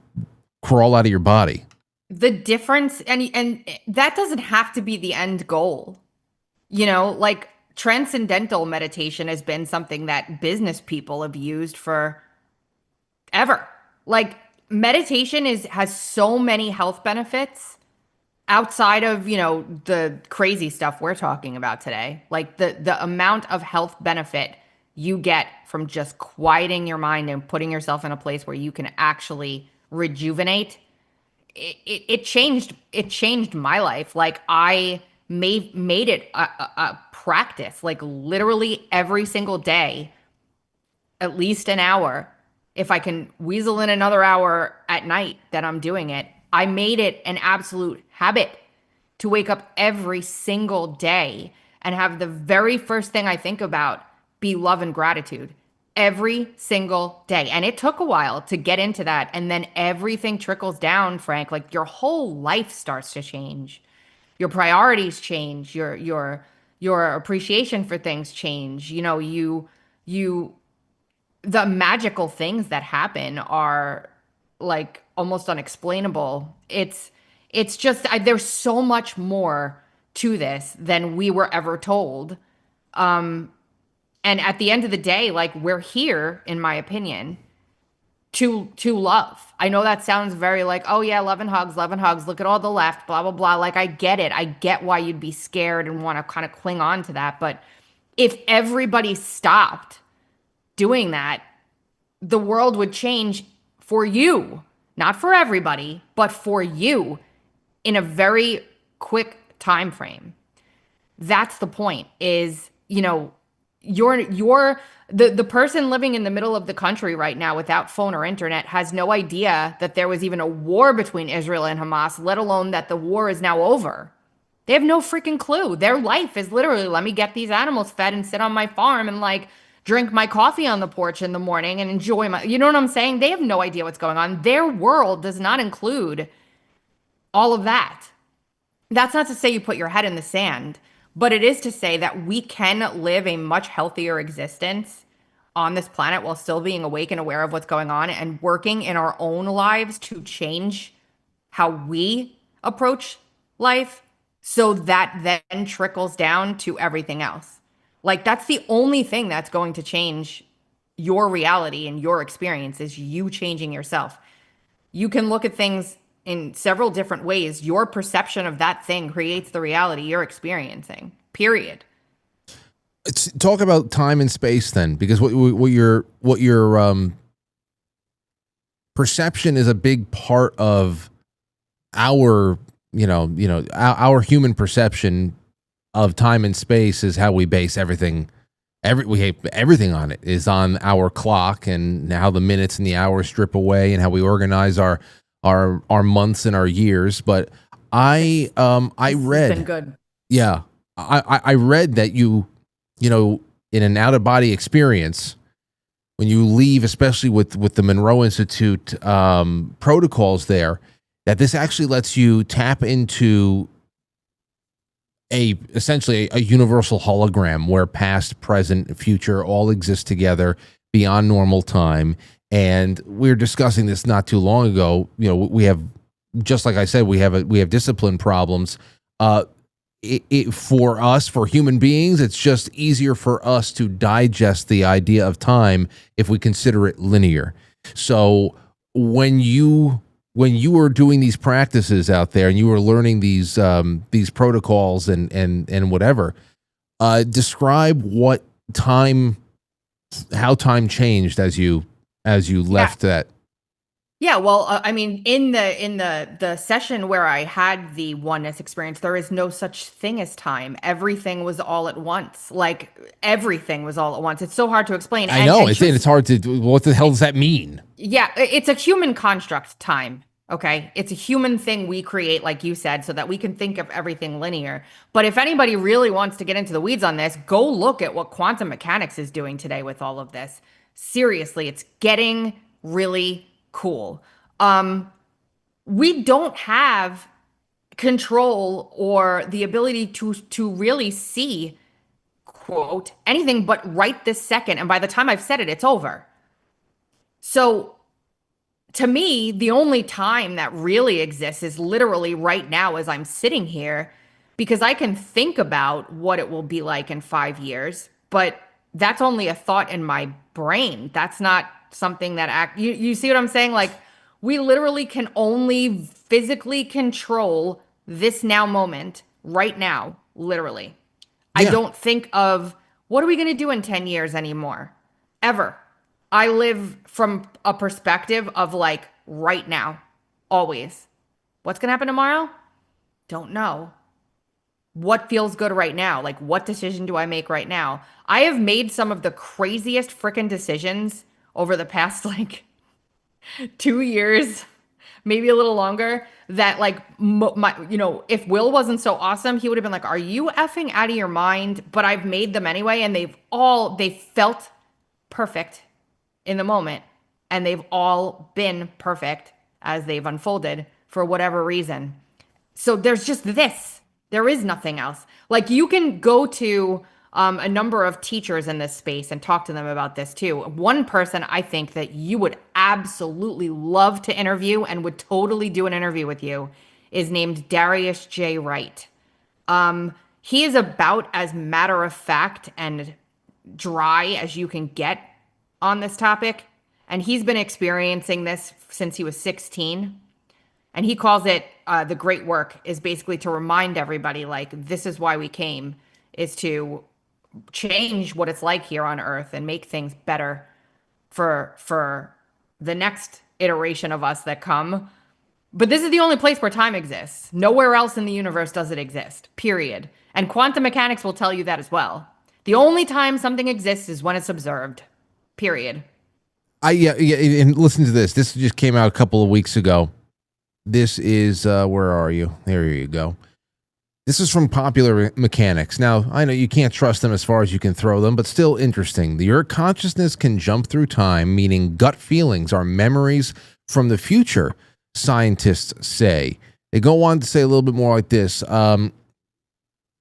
crawl out of your body. The difference, and that doesn't have to be the end goal. Like transcendental meditation has been something that business people have used for ever. Like meditation has so many health benefits outside of, the crazy stuff we're talking about today. Like the amount of health benefit you get from just quieting your mind and putting yourself in a place where you can actually rejuvenate. It changed my life. Like I made it a practice, like literally every single day, at least an hour. If I can weasel in another hour at night, that I'm doing it. I made it an absolute habit to wake up every single day and have the very first thing I think about be love and gratitude every single day. And it took a while to get into that. And then everything trickles down, Frank. Like your whole life starts to change. Your priorities change, your appreciation for things change. You you the magical things that happen are like almost unexplainable. It's just there's so much more to this than we were ever told. And at the end of the day, like we're here, in my opinion, to love. I know that sounds very like, oh yeah, love and hugs, love and hugs. Look at all the left, blah blah blah. Like I get it. I get why you'd be scared and want to kind of cling on to that. But if everybody stopped doing that, the world would change for you, not for everybody, but for you in a very quick time frame. That's the point is, you're the person living in the middle of the country right now without phone or internet has no idea that there was even a war between Israel and Hamas, let alone that the war is now over. They have no freaking clue. Their life is literally, let me get these animals fed and sit on my farm and like drink my coffee on the porch in the morning and enjoy you know what I'm saying? They have no idea what's going on. Their world does not include all of that. That's not to say you put your head in the sand, but it is to say that we can live a much healthier existence on this planet while still being awake and aware of what's going on and working in our own lives to change how we approach life so that then trickles down to everything else. Like that's the only thing that's going to change your reality and your experience is you changing yourself. You can look at things in several different ways. Your perception of that thing creates the reality you're experiencing, period. Talk about time and space then, because what your perception is a big part of our our human perception of time and space is how we base everything. Everything on it is on our clock and how the minutes and the hours strip away and how we organize our months and our years. But I read, it's been good. Yeah, I read that you in an out of body experience, when you leave, especially with the Monroe Institute protocols there, that this actually lets you tap into essentially a universal hologram where past, present, future all exist together beyond normal time. And we were discussing this not too long ago. We have, just like I said, we have discipline problems. For us, for human beings, it's just easier for us to digest the idea of time if we consider it linear. So when you were doing these practices out there and you were learning these protocols and whatever, describe how time changed as you left that. Yeah, well, I mean, in the session where I had the oneness experience, there is no such thing as time. Everything was all at once. Like everything was all at once. It's so hard to explain. I know it's hard to. What the hell does that mean? Yeah, it's a human construct. Time. Okay, it's a human thing we create, like you said, so that we can think of everything linear. But if anybody really wants to get into the weeds on this, go look at what quantum mechanics is doing today with all of this. Seriously, it's getting really cool. We don't have control or the ability to really see, quote, anything but right this second. And by the time I've said it, it's over. So to me, the only time that really exists is literally right now as I'm sitting here, because I can think about what it will be like in 5 years, but that's only a thought in my brain. That's not something that you see what I'm saying? Like we literally can only physically control this now moment right now, literally. Yeah. I don't think of what are we going to do in 10 years anymore, ever. I live from a perspective of like right now, always. What's going to happen tomorrow? Don't know. What feels good right now? Like what decision do I make right now? I have made some of the craziest freaking decisions over the past like 2 years, maybe a little longer, that like if Will wasn't so awesome, he would have been like, are you effing out of your mind? But I've made them anyway. And they felt perfect in the moment. And they've all been perfect as they've unfolded for whatever reason. So there's just this. There is nothing else. Like you can go to a number of teachers in this space and talked to them about this too. One person I think that you would absolutely love to interview and would totally do an interview with you is named Darius J. Wright. He is about as matter of fact and dry as you can get on this topic. And he's been experiencing this since he was 16. And he calls it the great work is basically to remind everybody, like, this is why we came, is to change what it's like here on Earth and make things better for the next iteration of us that come. But this is the only place where time exists. Nowhere else in the universe does it exist, period. And quantum mechanics will tell you that as well. The only time something exists is when it's observed, period. Yeah, and listen to this. This just came out a couple of weeks ago. This is, where are you? There you go. This is from Popular Mechanics. Now, I know you can't trust them as far as you can throw them, but still interesting. Your consciousness can jump through time, meaning gut feelings are memories from the future, scientists say. They go on to say a little bit more like this,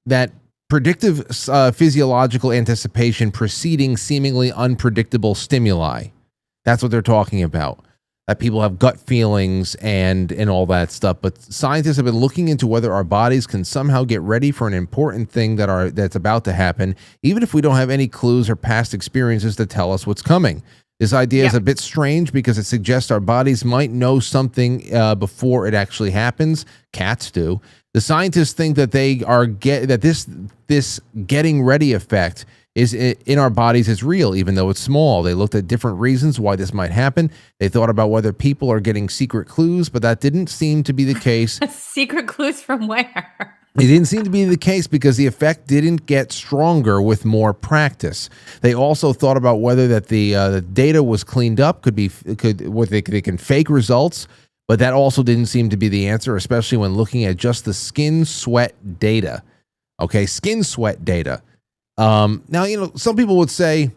that predictive physiological anticipation preceding seemingly unpredictable stimuli. That's what they're talking about. That people have gut feelings and all that stuff. But scientists have been looking into whether our bodies can somehow get ready for an important thing that's about to happen, even if we don't have any clues or past experiences to tell us what's coming. This idea is a bit strange because it suggests our bodies might know something before it actually happens. Cats do. The scientists think that this getting ready effect is in our bodies is real, even though it's small. They looked at different reasons why this might happen. They thought about whether people are getting secret clues, but that didn't seem to be the case. Secret clues from where? It didn't seem to be the case because the effect didn't get stronger with more practice. They also thought about whether that the data was cleaned up, they can fake results, but that also didn't seem to be the answer, especially when looking at just the skin sweat data. Okay, skin sweat data. Now, some people would say,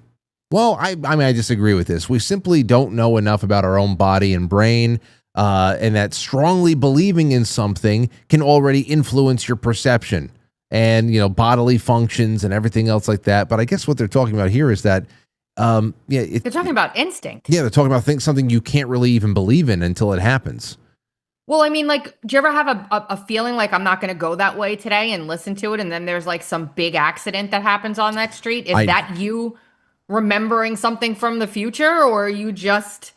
well, I disagree with this. We simply don't know enough about our own body and brain, and that strongly believing in something can already influence your perception and, bodily functions and everything else like that. But I guess what they're talking about here is that, they're talking about instinct. Yeah, they're talking about something you can't really even believe in until it happens. Well, I mean, like, do you ever have a feeling like I'm not going to go that way today and listen to it, and then there's like some big accident that happens on that street? Is that you remembering something from the future, or are you just,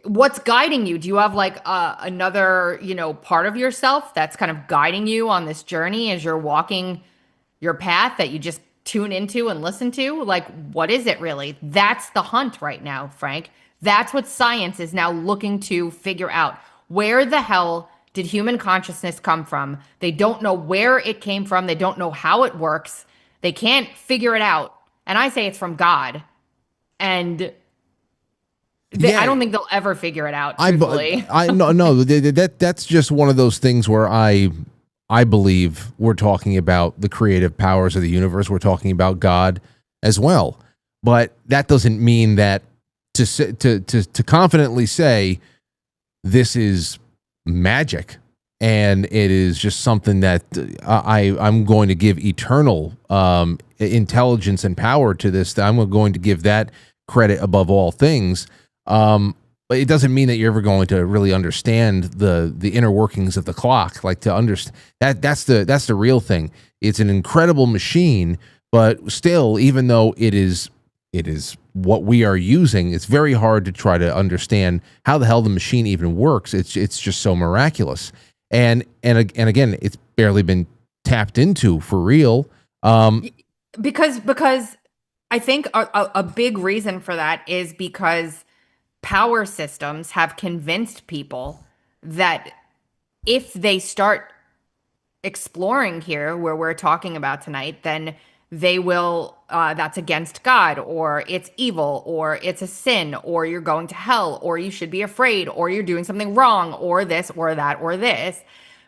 what's guiding you? Do you have like another, part of yourself that's kind of guiding you on this journey as you're walking your path that you just tune into and listen to? Like, what is it really? That's the hunt right now, Frank. That's what science is now looking to figure out. Where the hell did human consciousness come from? They don't know where it came from. They don't know how it works. They can't figure it out. And I say it's from God. And I don't think they'll ever figure it out, truthfully. No, that's just one of those things where I believe we're talking about the creative powers of the universe. We're talking about God as well. But that doesn't mean that to confidently say this is magic and it is just something that I'm going to give eternal intelligence and power to this. I'm going to give that credit above all things. But it doesn't mean that you're ever going to really understand the inner workings of the clock. Like, to understand that's the real thing. It's an incredible machine, but still, even though it is what we are using, it's very hard to try to understand how the hell the machine even works. It's just so miraculous. And again, it's barely been tapped into for real. Because I think a big reason for that is because power systems have convinced people that if they start exploring here where we're talking about tonight, then they will, that's against God, or it's evil, or it's a sin, or you're going to hell, or you should be afraid, or you're doing something wrong, or this, or that, or this.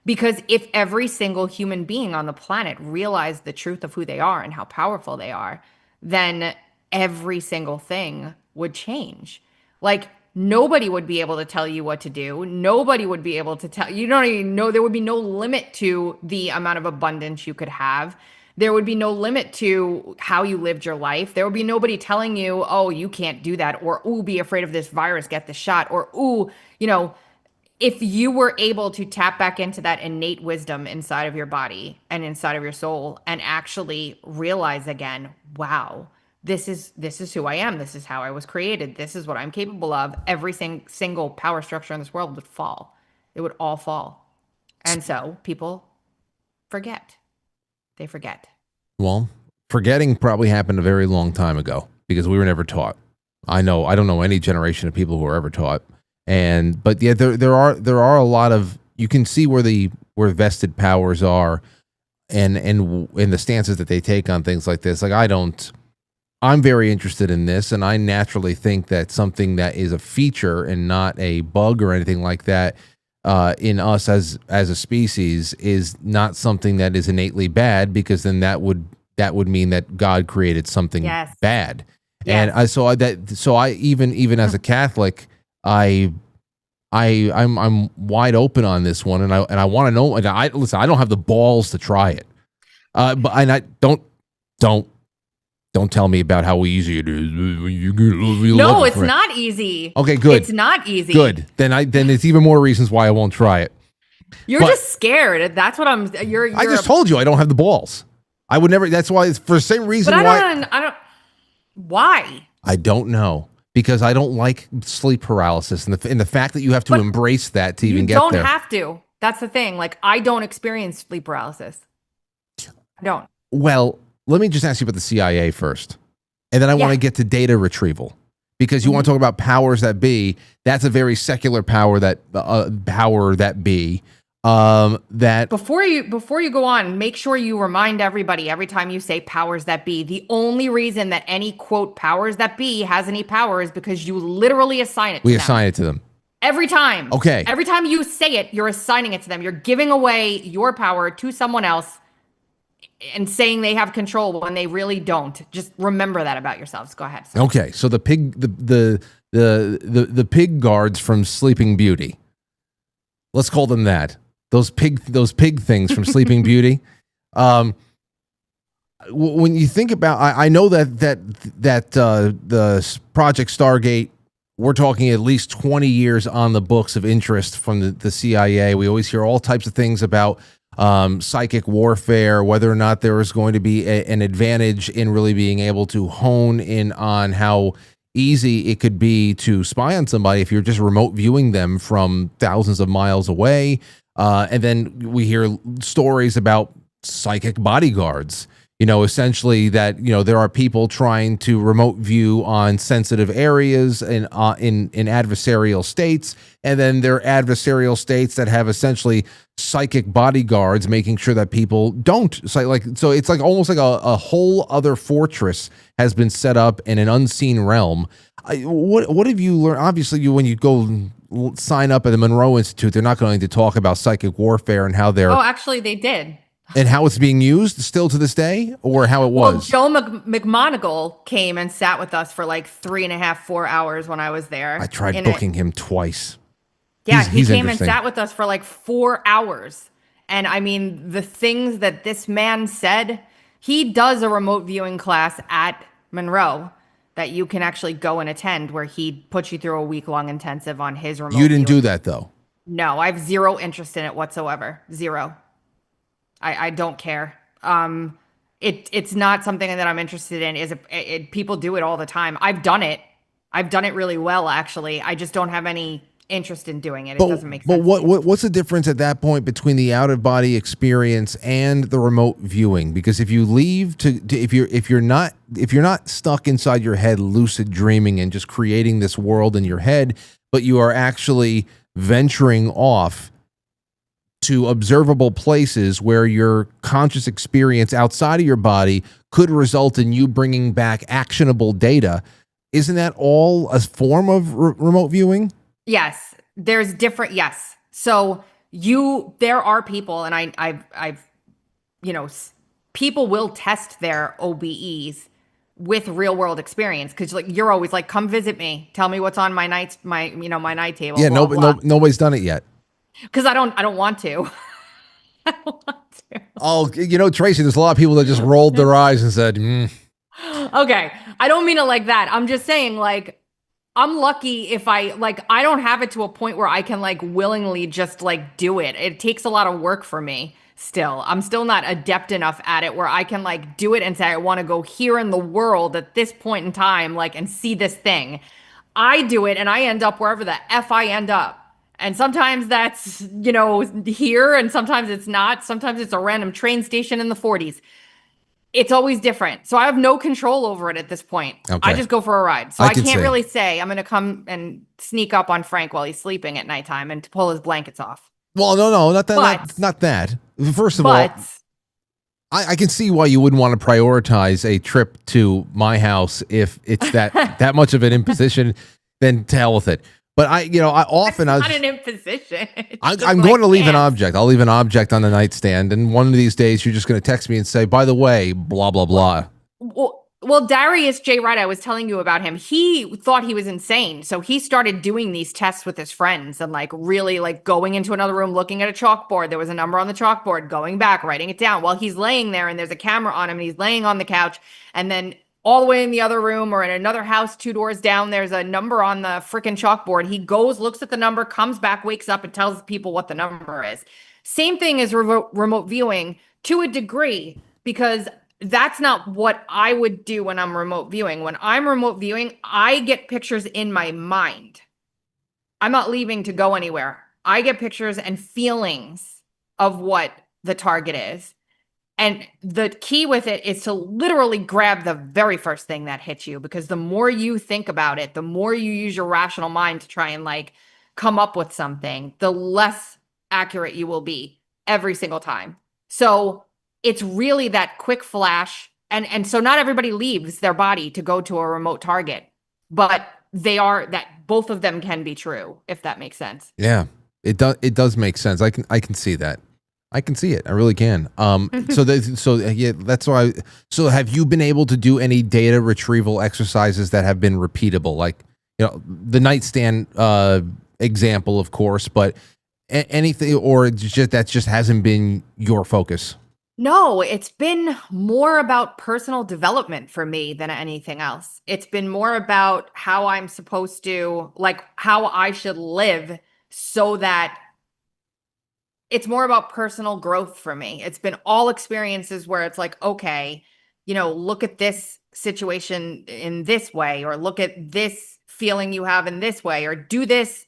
Because if every single human being on the planet realized the truth of who they are and how powerful they are, then every single thing would change. Like, nobody would be able to tell you what to do. Nobody would be able to tell you. Don't even know. There would be no limit to the amount of abundance you could have. There would be no limit to how you lived your life. There would be nobody telling you, oh, you can't do that, or, ooh, be afraid of this virus, get the shot, or, ooh, if you were able to tap back into that innate wisdom inside of your body and inside of your soul and actually realize again, wow, this is who I am. This is how I was created. This is what I'm capable of. Every single power structure in this world would fall. It would all fall. And so people forget. They forget. Well, forgetting probably happened a very long time ago because we were never taught. I don't know any generation of people who were ever taught. But yeah, there are a lot of, you can see where vested powers are and the stances that they take on things like this. Like I'm very interested in this, and I naturally think that something that is a feature and not a bug or anything like that in us as a species is not something that is innately bad, because then that would mean that God created something bad. Yes. And I even as a Catholic, I'm wide open on this one, and I want to know. And I don't have the balls to try it, don't tell me about how easy it is. No, it's not easy. Okay, good. It's not easy. Good. Then it's even more reasons why I won't try it. You're just scared. That's what I'm. I just told you I don't have the balls. I would never. That's why. It's for the same reason. But I don't. Why? I don't know. Because I don't like sleep paralysis, and the fact that you have to embrace that to even get there. You don't have to. That's the thing. Like, I don't experience sleep paralysis. I don't. Well, let me just ask you about the CIA first, and then I want to get to data retrieval, because you want to talk about powers that be. That's a very secular power that be. That before you go on, make sure you remind everybody every time you say powers that be, the only reason that any quote powers that be has any power is because you literally assign it to them. We assign it to them. Every time. Okay. Every time you say it, you're assigning it to them. You're giving away your power to someone else and saying they have control when they really don't. Just remember that about yourselves. Go ahead. Sorry. Okay. So the pig guards from Sleeping Beauty. Let's call them that. Those pig things from Sleeping Beauty. When you think about, I know that the Project Stargate, we're talking at least 20 years on the books of interest from the CIA. We always hear all types of things about psychic warfare, whether or not there is going to be an advantage in really being able to hone in on how easy it could be to spy on somebody if you're just remote viewing them from thousands of miles away. And then we hear stories about psychic bodyguards, essentially that, there are people trying to remote view on sensitive areas in adversarial states. And then there are adversarial states that have essentially psychic bodyguards making sure that people don't. So it's like almost like a whole other fortress has been set up in an unseen realm. What have you learned? Obviously, when you go sign up at the Monroe Institute, they're not going to talk about psychic warfare and how they're... Oh, actually, they did. And how it's being used still to this day, or how it was? Well, Joe McMoneagle came and sat with us for like 3.5, 4 hours when I was there. I tried booking him twice. Yeah, he came and sat with us for like 4 hours. And I mean, the things that this man said, he does a remote viewing class at Monroe that you can actually go and attend, where he puts you through a week-long intensive on his remote You didn't viewing. do that, though? No, I have zero interest in it whatsoever. Zero. I don't care. It's not something that I'm interested in. People do it all the time. I've done it. I've done it really well, actually. I just don't have any interest in doing it. It doesn't make sense. But what's the difference at that point between the out-of-body experience and the remote viewing? Because if you leave if you're not stuck inside your head lucid dreaming and just creating this world in your head, but you are actually venturing off to observable places where your conscious experience outside of your body could result in you bringing back actionable data, isn't that all a form of remote viewing? Yes, there's different. Yes. So there are people, and I've people will test their OBEs with real world experience. Cause you're always like, come visit me. Tell me what's on my night table. Yeah. Nobody's done it yet. Cause I don't want to. I don't want to. too. Oh, Tracy, there's a lot of people that just rolled their eyes and said, Okay. I don't mean it like that. I'm just saying, like, I'm lucky if I don't have it to a point where I can like willingly just like do it. It takes a lot of work for me still. I'm still not adept enough at it where I can like do it and say, I want to go here in the world at this point in time, like, and see this thing. I do it and I end up wherever the F I end up. And sometimes that's, here and sometimes it's not. Sometimes it's a random train station in the 40s. It's always different. So I have no control over it at this point. Okay. I just go for a ride. So I I can can't see. really say I'm going to come and sneak up on Frank while he's sleeping at nighttime and to pull his blankets off. well, no, not that. But- not that. First of all, But I can see why you wouldn't want to prioritize a trip to my house if it's that much of an imposition. Then to hell with it. But I often it's not an imposition. It's I'm just going to leave an pants. object. I'll leave an object on the nightstand, and one of these days you're just going to text me and say, "By the way, blah blah blah." Well, Darius J. Wright, I was telling you about him. He thought he was insane. So he started doing these tests with his friends and like really like going into another room, looking at a chalkboard. There was a number on the chalkboard, going back, writing it down while he's laying there and there's a camera on him and he's laying on the couch. And then all the way in the other room or in another house 2 doors down, there's a number on the freaking chalkboard. He goes, looks at the number, comes back, wakes up and tells people what the number is. Same thing as remote viewing to a degree, because that's not what I would do when I'm remote viewing. When I'm remote viewing, I get pictures in my mind. I'm not leaving to go anywhere. I get pictures and feelings of what the target is. And the key with it is to literally grab the very first thing that hits you, because the more you think about it, the more you use your rational mind to try and like come up with something, the less accurate you will be every single time. So it's really that quick flash. And so not everybody leaves their body to go to a remote target, but both of them can be true, if that makes sense. Yeah, it does make sense. I can see that. I can see it. I really can. That's why. So have you been able to do any data retrieval exercises that have been repeatable? Like, the nightstand example, of course, but anything, or that just hasn't been your focus? No, it's been more about personal development for me than anything else. It's been more about how I'm supposed to, like, how I should live, so that it's more about personal growth for me. It's been all experiences where it's like, okay, look at this situation in this way, or look at this feeling you have in this way, or do this.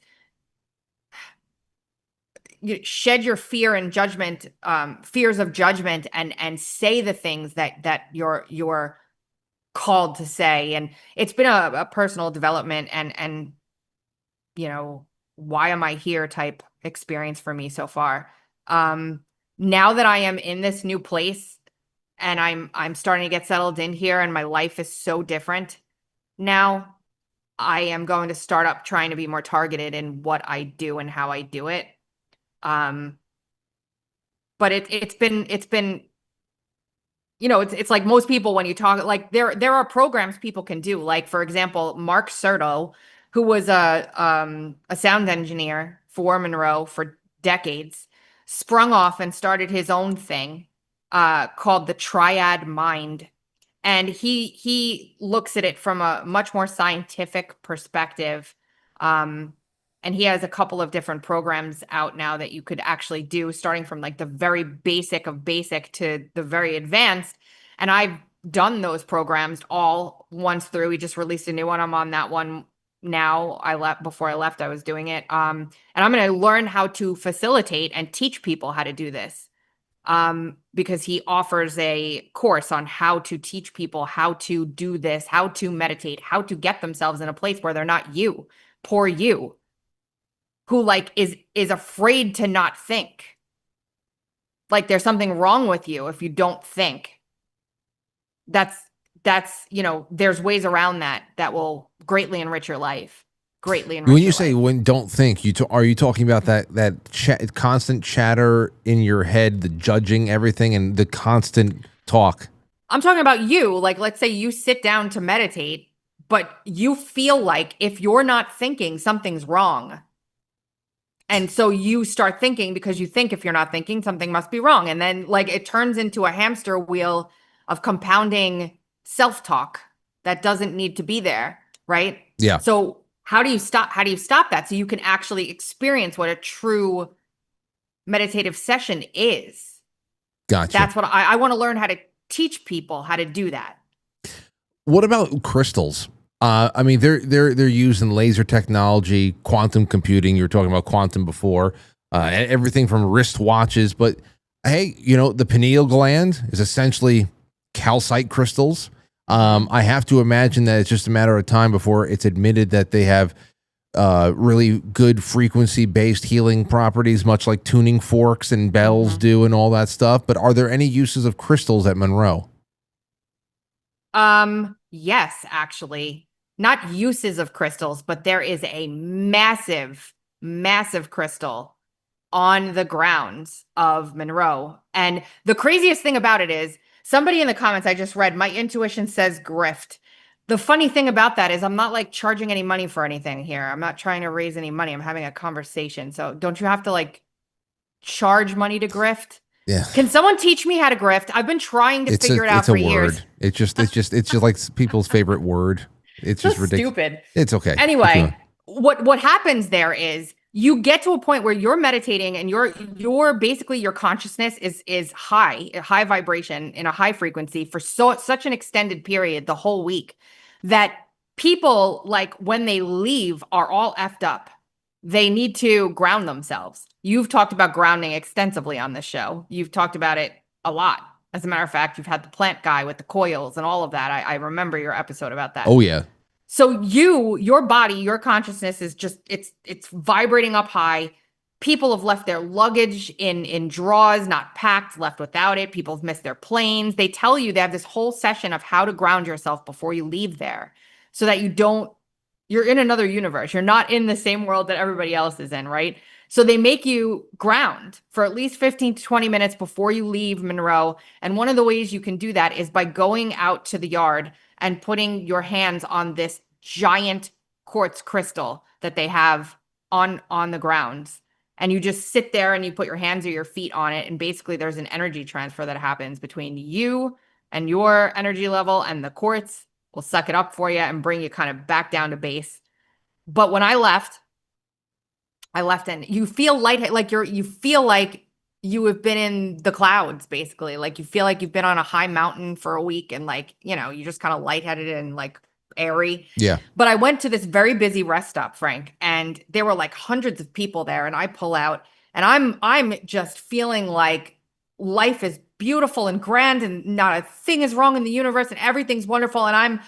You shed your fear and judgment, fears of judgment, and say the things that you're called to say. And it's been a personal development and why am I here type experience for me so far. Now that I am in this new place and I'm starting to get settled in here and my life is so different now, I am going to start up trying to be more targeted in what I do and how I do it. But it's been it's like most people, when you talk, like there are programs people can do. Like, for example, Mark Serto, who was a sound engineer for Monroe for decades, sprung off and started his own thing called the Triad Mind. And he looks at it from a much more scientific perspective. And he has a couple of different programs out now that you could actually do, starting from like the very basic of basic to the very advanced. And I've done those programs all once through. He just released a new one. I'm on that one now. Before I left, I was doing it. And I'm going to learn how to facilitate and teach people how to do this. Because he offers a course on how to teach people how to do this, how to meditate, how to get themselves in a place where they're not poor you, who like is afraid to not think. Like, there's something wrong with you if you don't think. That's there's ways around that will greatly enrich your life. Greatly enrich When you your say life. when don't think, are you talking about that constant chatter in your head, the judging everything, and the constant talk? I'm talking about you. Like, let's say you sit down to meditate, but you feel like if you're not thinking, something's wrong. And so you start thinking, because you think if you're not thinking, something must be wrong. And then like it turns into a hamster wheel of compounding self-talk that doesn't need to be there, right? Yeah. So how do you stop that so you can actually experience what a true meditative session is? Gotcha. That's what I want to learn, how to teach people how to do that. What about crystals? I mean, they're used in laser technology, quantum computing. You were talking about quantum before, everything from wristwatches. But hey, the pineal gland is essentially calcite crystals. I have to imagine that it's just a matter of time before it's admitted that they have really good frequency-based healing properties, much like tuning forks and bells do and all that stuff. But are there any uses of crystals at Monroe? Yes, actually. Not uses of crystals, but there is a massive, massive crystal on the grounds of Monroe. And the craziest thing about it is, somebody in the comments I just read, my intuition says grift. The funny thing about that is I'm not like charging any money for anything here. I'm not trying to raise any money. I'm having a conversation. So don't you have to like charge money to grift? Yeah. Can someone teach me how to grift? I've been trying to figure it out for years. It's just like people's favorite word. It's just ridiculous. Stupid. It's okay. Anyway, what happens there is you get to a point where you're meditating and you're basically, your consciousness is high vibration in a high frequency for such an extended period, the whole week, that people, like, when they leave, are all effed up. They need to ground themselves. You've talked about grounding extensively on this show. You've talked about it a lot. As a matter of fact, you've had the plant guy with the coils and all of that. I remember your episode about that. Oh, yeah. So your body, your consciousness is just, it's vibrating up high. People have left their luggage in drawers, not packed, left without it. People have missed their planes. They tell you, they have this whole session of how to ground yourself before you leave there, so that you're in another universe. You're not in the same world that everybody else is in, right? So they make you ground for at least 15 to 20 minutes before you leave Monroe. And one of the ways you can do that is by going out to the yard and putting your hands on this giant quartz crystal that they have on the grounds. And you just sit there and you put your hands or your feet on it. And basically there's an energy transfer that happens between you and your energy level, and the quartz will suck it up for you and bring you kind of back down to base. But when I left and you feel light, like you feel like you have been in the clouds, basically. Like you feel like you've been on a high mountain for a week, and like, you just kind of lightheaded and like airy. Yeah. But I went to this very busy rest stop, Frank, and there were like hundreds of people there, and I pull out and I'm just feeling like life is beautiful and grand and not a thing is wrong in the universe and everything's wonderful. And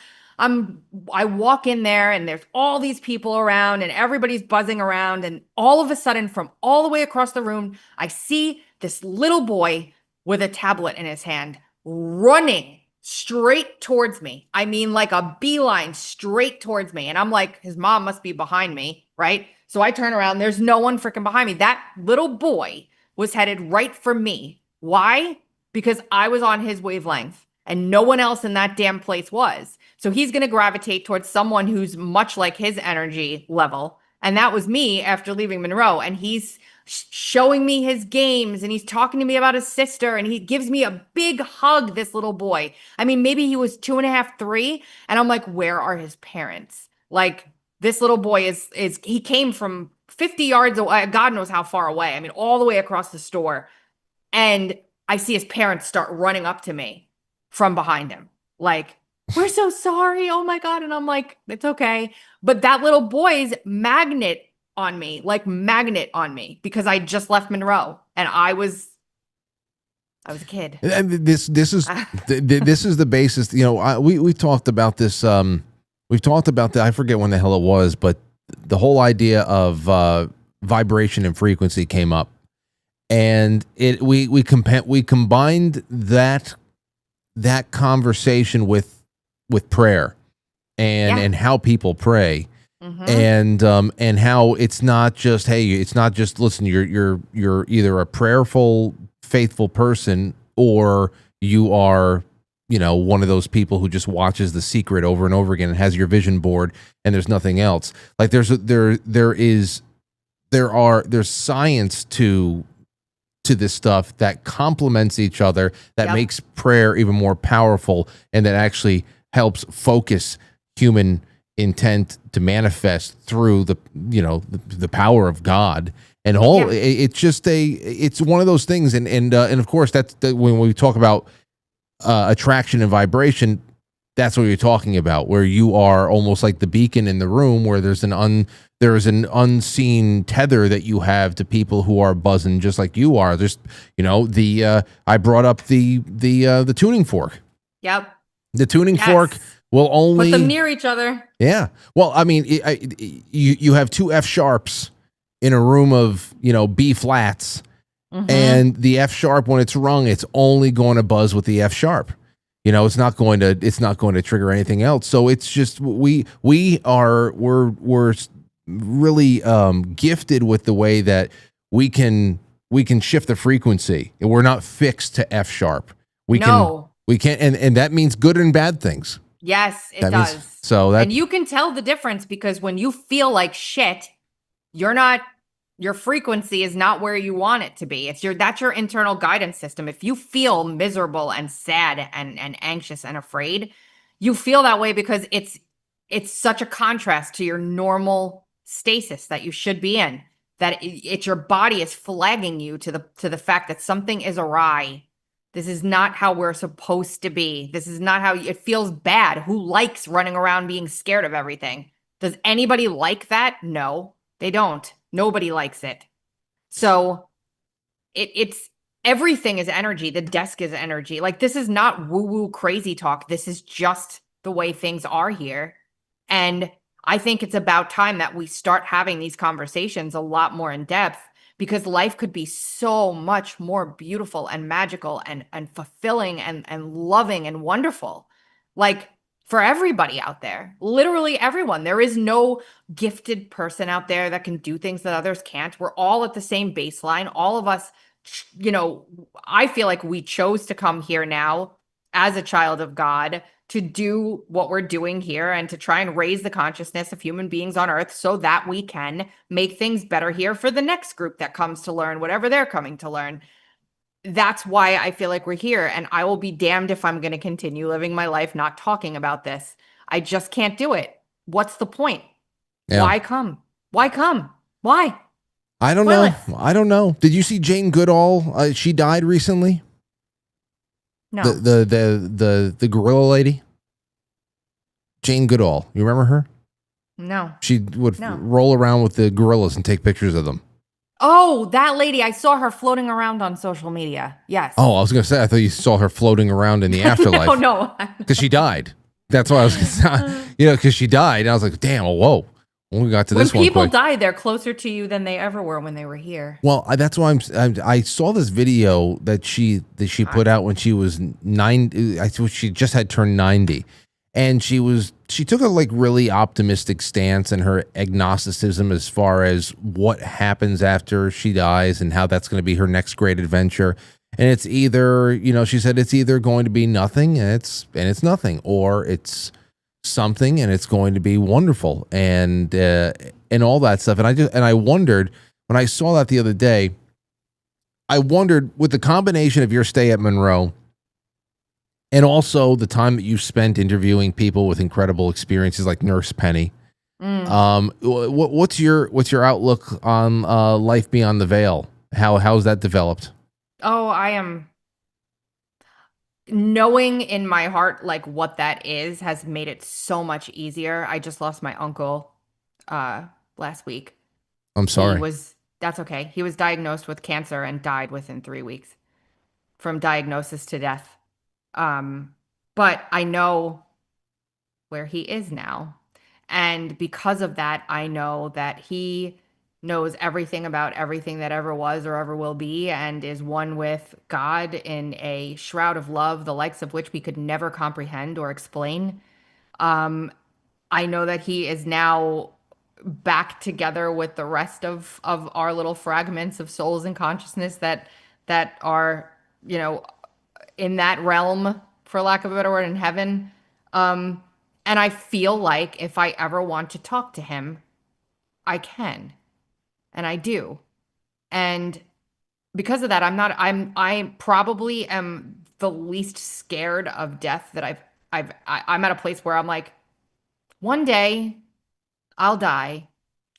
I walk in there and there's all these people around and everybody's buzzing around. And all of a sudden, from all the way across the room, I see this little boy with a tablet in his hand running straight towards me. I mean, like a beeline straight towards me. And I'm like, his mom must be behind me, right? So I turn around, there's no one freaking behind me. That little boy was headed right for me. Why? Because I was on his wavelength and no one else in that damn place was. So he's going to gravitate towards someone who's much like his energy level. And that was me after leaving Monroe. And he's showing me his games and he's talking to me about his sister and he gives me a big hug, this little boy. I mean, maybe he was 2.5, 3. And I'm like, where are his parents? Like, this little boy he came from 50 yards away. God knows how far away. I mean, all the way across the store. And I see his parents start running up to me from behind him. Like, we're so sorry. Oh my God. And I'm like, it's okay. But that little boy's magnet on me because I just left Monroe and I was a kid. And this is this is the basis. We talked about this. We've talked about that. I forget when the hell it was, but the whole idea of vibration and frequency came up, and we combined that conversation with prayer and how people pray. Mm-hmm. And how it's not just, listen, you're either a prayerful, faithful person or you are, one of those people who just watches The Secret over and over again and has your vision board and there's nothing else. Like there is there's science to this stuff that complements each other, that Yep. makes prayer even more powerful, and that actually helps focus human intent to manifest through the power of God. And all Yeah. it's one of those things, and of course when we talk about attraction and vibration, that's what you're talking about, where you are almost like the beacon in the room, where there's an unseen tether that you have to people who are buzzing just like you are. There's, I brought up the tuning fork. Yep. The tuning Yes. fork will only Put them near each other. Yeah. Well, I mean, you have two F sharps in a room of B flats, and the F sharp, when it's rung, it's only going to buzz with the F sharp. It's not going to trigger anything else. So it's just we're really gifted with the way that we can shift the frequency. We're not fixed to F sharp. We can, and that means good and bad things. Yes, it That does. means- so that and you can tell the difference, because when you feel like shit, your frequency is not where you want it to be. That's your internal guidance system. If you feel miserable and sad and anxious and afraid, you feel that way because it's such a contrast to your normal stasis that you should be in, that it's your body is flagging you to the fact that something is awry. This is not how we're supposed to be. This is not how it feels bad. Who likes running around being scared of everything? Does anybody like that? No, they don't. Nobody likes it. So it's everything is energy. The desk is energy. Like, this is not woo-woo crazy talk. This is just the way things are here. And I think it's about time that we start having these conversations a lot more in depth, because life could be so much more beautiful and magical and fulfilling and loving and wonderful. Like, for everybody out there, literally everyone. There is no gifted person out there that can do things that others can't. We're all at the same baseline. All of us, I feel like we chose to come here now as a child of God to do what we're doing here and to try and raise the consciousness of human beings on earth so that we can make things better here for the next group that comes to learn whatever they're coming to learn. That's why I feel like we're here, and I will be damned if I'm going to continue living my life not talking about this. I just can't do it. What's the point? Yeah. Why come? Why come? Why? I don't Pointless. know. I don't know. Did you see Jane Goodall? She died recently. No. The gorilla lady, Jane Goodall. You remember her? No. She would No. roll around with the gorillas and take pictures of them. Oh, that lady. I saw her floating around on social media. Yes. Oh, I was going to say, I thought you saw her floating around in the afterlife. Oh, no. Because she died. That's why I was going to say, because she died. And I was like, damn, whoa. When we got to When this one people quick. die, they're closer to you than they ever were when they were here. Well, that's why I saw this video that she put out when she was 90. I thought she just had turned 90, and she took a like really optimistic stance in her agnosticism as far as what happens after she dies and how that's going to be her next great adventure. And it's either, she said it's either going to be nothing and it's nothing, or it's something and it's going to be wonderful and all that stuff. And I wondered when I saw that the other day, I wondered, with the combination of your stay at Monroe and also the time that you spent interviewing people with incredible experiences like Nurse Penny, what's your outlook on life beyond the veil? How's that developed? Oh, I am knowing in my heart like what that is has made it so much easier. I just lost my uncle last week. I'm sorry. That's okay. He was diagnosed with cancer and died within 3 weeks from diagnosis to death. But I know where he is now. And because of that, I know that he knows everything about everything that ever was or ever will be, and is one with God in a shroud of love, the likes of which we could never comprehend or explain. I know that he is now back together with the rest of our little fragments of souls and consciousness that are, in that realm, for lack of a better word, in heaven. And I feel like if I ever want to talk to him, I can. and I do. And because of that, I probably am the least scared of death that I'm at a place where I'm like, one day I'll die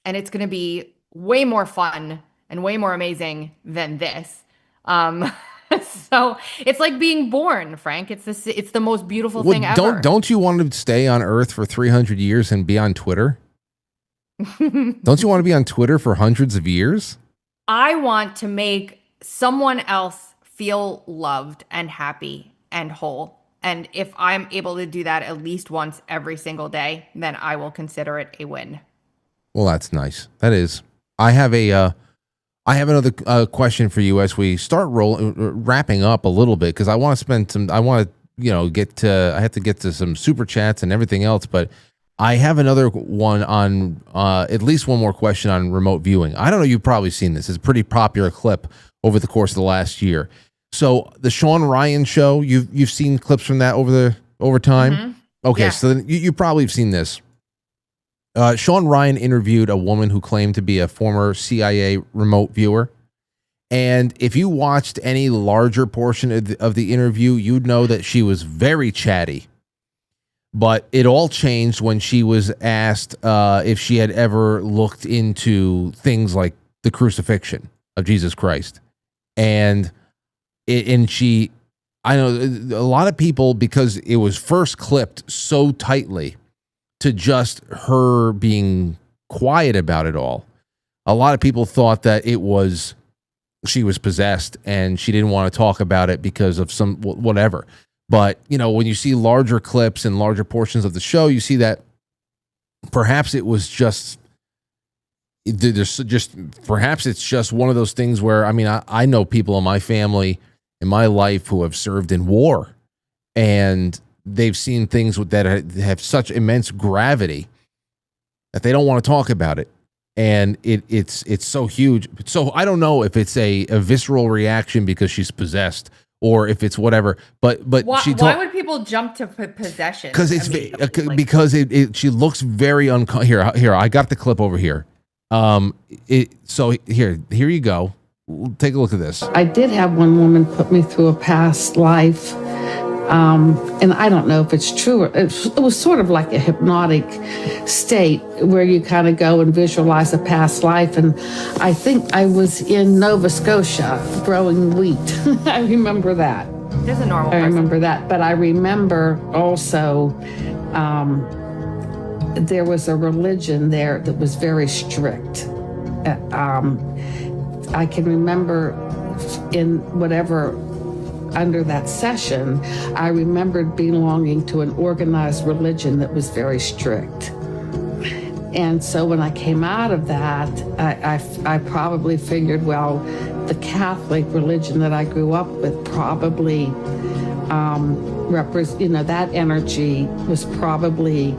and it's going to be way more fun and way more amazing than this. So it's like being born, Frank. It's the most beautiful thing ever. Don't you want to stay on Earth for 300 years and be on Twitter? Don't you want to be on Twitter for hundreds of years? I want to make someone else feel loved and happy and whole. And if I'm able to do that at least once every single day, then I will consider it a win. Well, that's nice. That is. I have another question for you as we start wrapping up a little bit, because I want to spend some. I want to I have to get to some super chats and everything else, but I have another one on at least one more question on remote viewing. I don't know. You've probably seen this. It's a pretty popular clip over the course of the last year. So the Sean Ryan show, you've seen clips from that over time. Mm-hmm. Okay, Yeah. so then you probably have seen this. Sean Ryan interviewed a woman who claimed to be a former CIA remote viewer. And if you watched any larger portion of the interview, you'd know that she was very chatty. But it all changed when she was asked if she had ever looked into things like the crucifixion of Jesus Christ. And I know a lot of people, because it was first clipped so tightly to just her being quiet about it all, a lot of people thought that she was possessed and she didn't want to talk about it because of some whatever. But, when you see larger clips and larger portions of the show, you see that perhaps it was perhaps it's just one of those things where, I know people in my family, in my life, who have served in war, and they've seen things that have such immense gravity that they don't want to talk about it. And it's so huge. So I don't know if it's a visceral reaction because she's possessed or if it's whatever. But why would people jump to possession? Because she looks very uncomfortable. Here, I got the clip over here. So here you go. Take a look at this. I did have one woman put me through a past life. And I don't know if it's true. It was sort of like a hypnotic state where you kind of go and visualize a past life. And I think I was in Nova Scotia growing wheat. I remember that. There's a normal person. I remember that. But I remember also there was a religion there that was very strict. I can remember in whatever under that session, I remembered belonging to an organized religion that was very strict. And so when I came out of that, I probably figured, well, the Catholic religion that I grew up with probably that energy was probably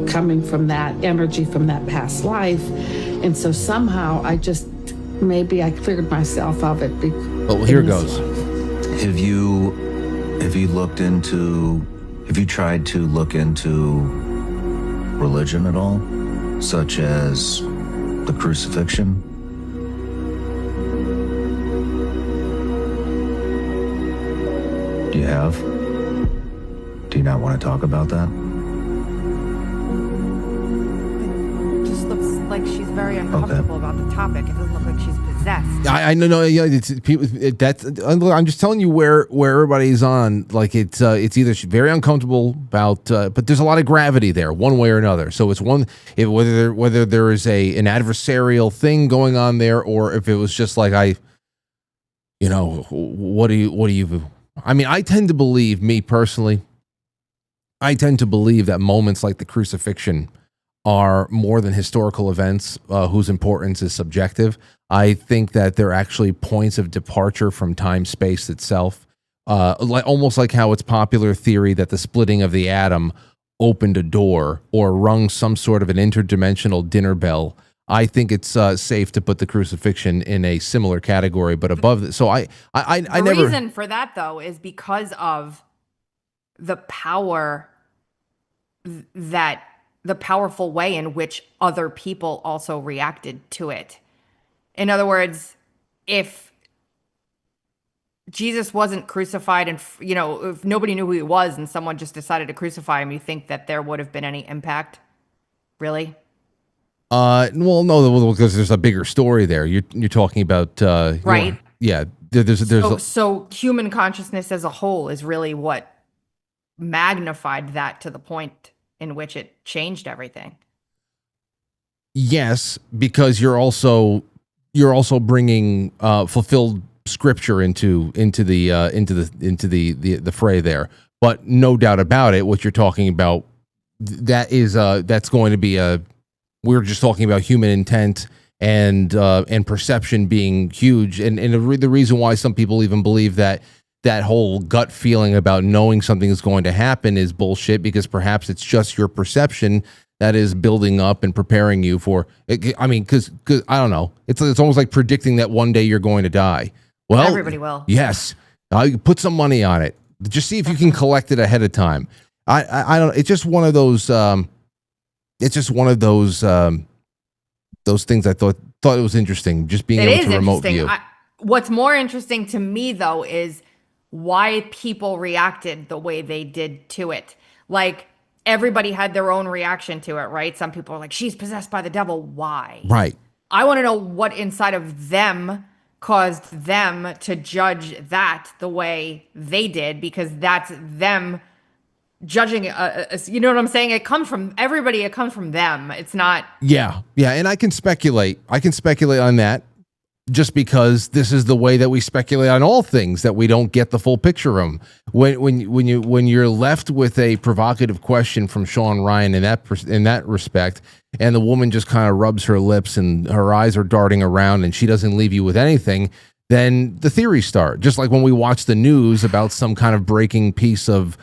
coming from that energy from that past life. And so somehow maybe I cleared myself of it. Well, here it goes. Have you tried to look into religion at all, such as the crucifixion? Do you have? Do you not want to talk about that? It just looks like she's very uncomfortable about the topic. It doesn't look like she's possessed. I know. Yeah, I'm just telling you where everybody's on. Like it's either she's very uncomfortable about, but there's a lot of gravity there, one way or another. So it's whether there is an adversarial thing going on there, or if it was just like what do you? I tend to believe, me personally, that moments like the crucifixion are more than historical events whose importance is subjective. I think that they're actually points of departure from time-space itself, almost like how it's popular theory that the splitting of the atom opened a door or rung some sort of an interdimensional dinner bell. I think it's safe to put the crucifixion in a similar category, but above it. So I never. The reason for that, though, is because of the power that the powerful way in which other people also reacted to it. In other words, if Jesus wasn't crucified and, if nobody knew who he was and someone just decided to crucify him, you think that there would have been any impact? Really? Well, no, because there's a bigger story there. You're talking about, right? There's so human consciousness as a whole is really what magnified that to the point in which it changed everything. Yes, because you're also bringing fulfilled scripture into the fray there. But no doubt about it, what you're talking about, that's going to be we're just talking about human intent and perception being huge, and the reason why some people even believe that whole gut feeling about knowing something is going to happen is bullshit, because perhaps it's just your perception that is building up and preparing you for. I mean, because I don't know, it's almost like predicting that one day you're going to die. Well, everybody will. Yes, you put some money on it. Just see if you can collect it ahead of time. I don't. It's just one of those. It's just one of those things I thought it was interesting, just being able to remote view. What's more interesting to me, though, is why people reacted the way they did to it. Like, everybody had their own reaction to it, right? Some people are like, she's possessed by the devil. Why? Right. I want to know what inside of them caused them to judge that the way they did, because that's them judging, you know what I'm saying? It comes from everybody. It comes from them. It's not. Yeah. And I can speculate on that, just because this is the way that we speculate on all things that we don't get the full picture of. When you're left with a provocative question from Sean Ryan in that respect, and the woman just kind of rubs her lips and her eyes are darting around and she doesn't leave you with anything, then the theories start. Just like when we watch the news about some kind of breaking piece of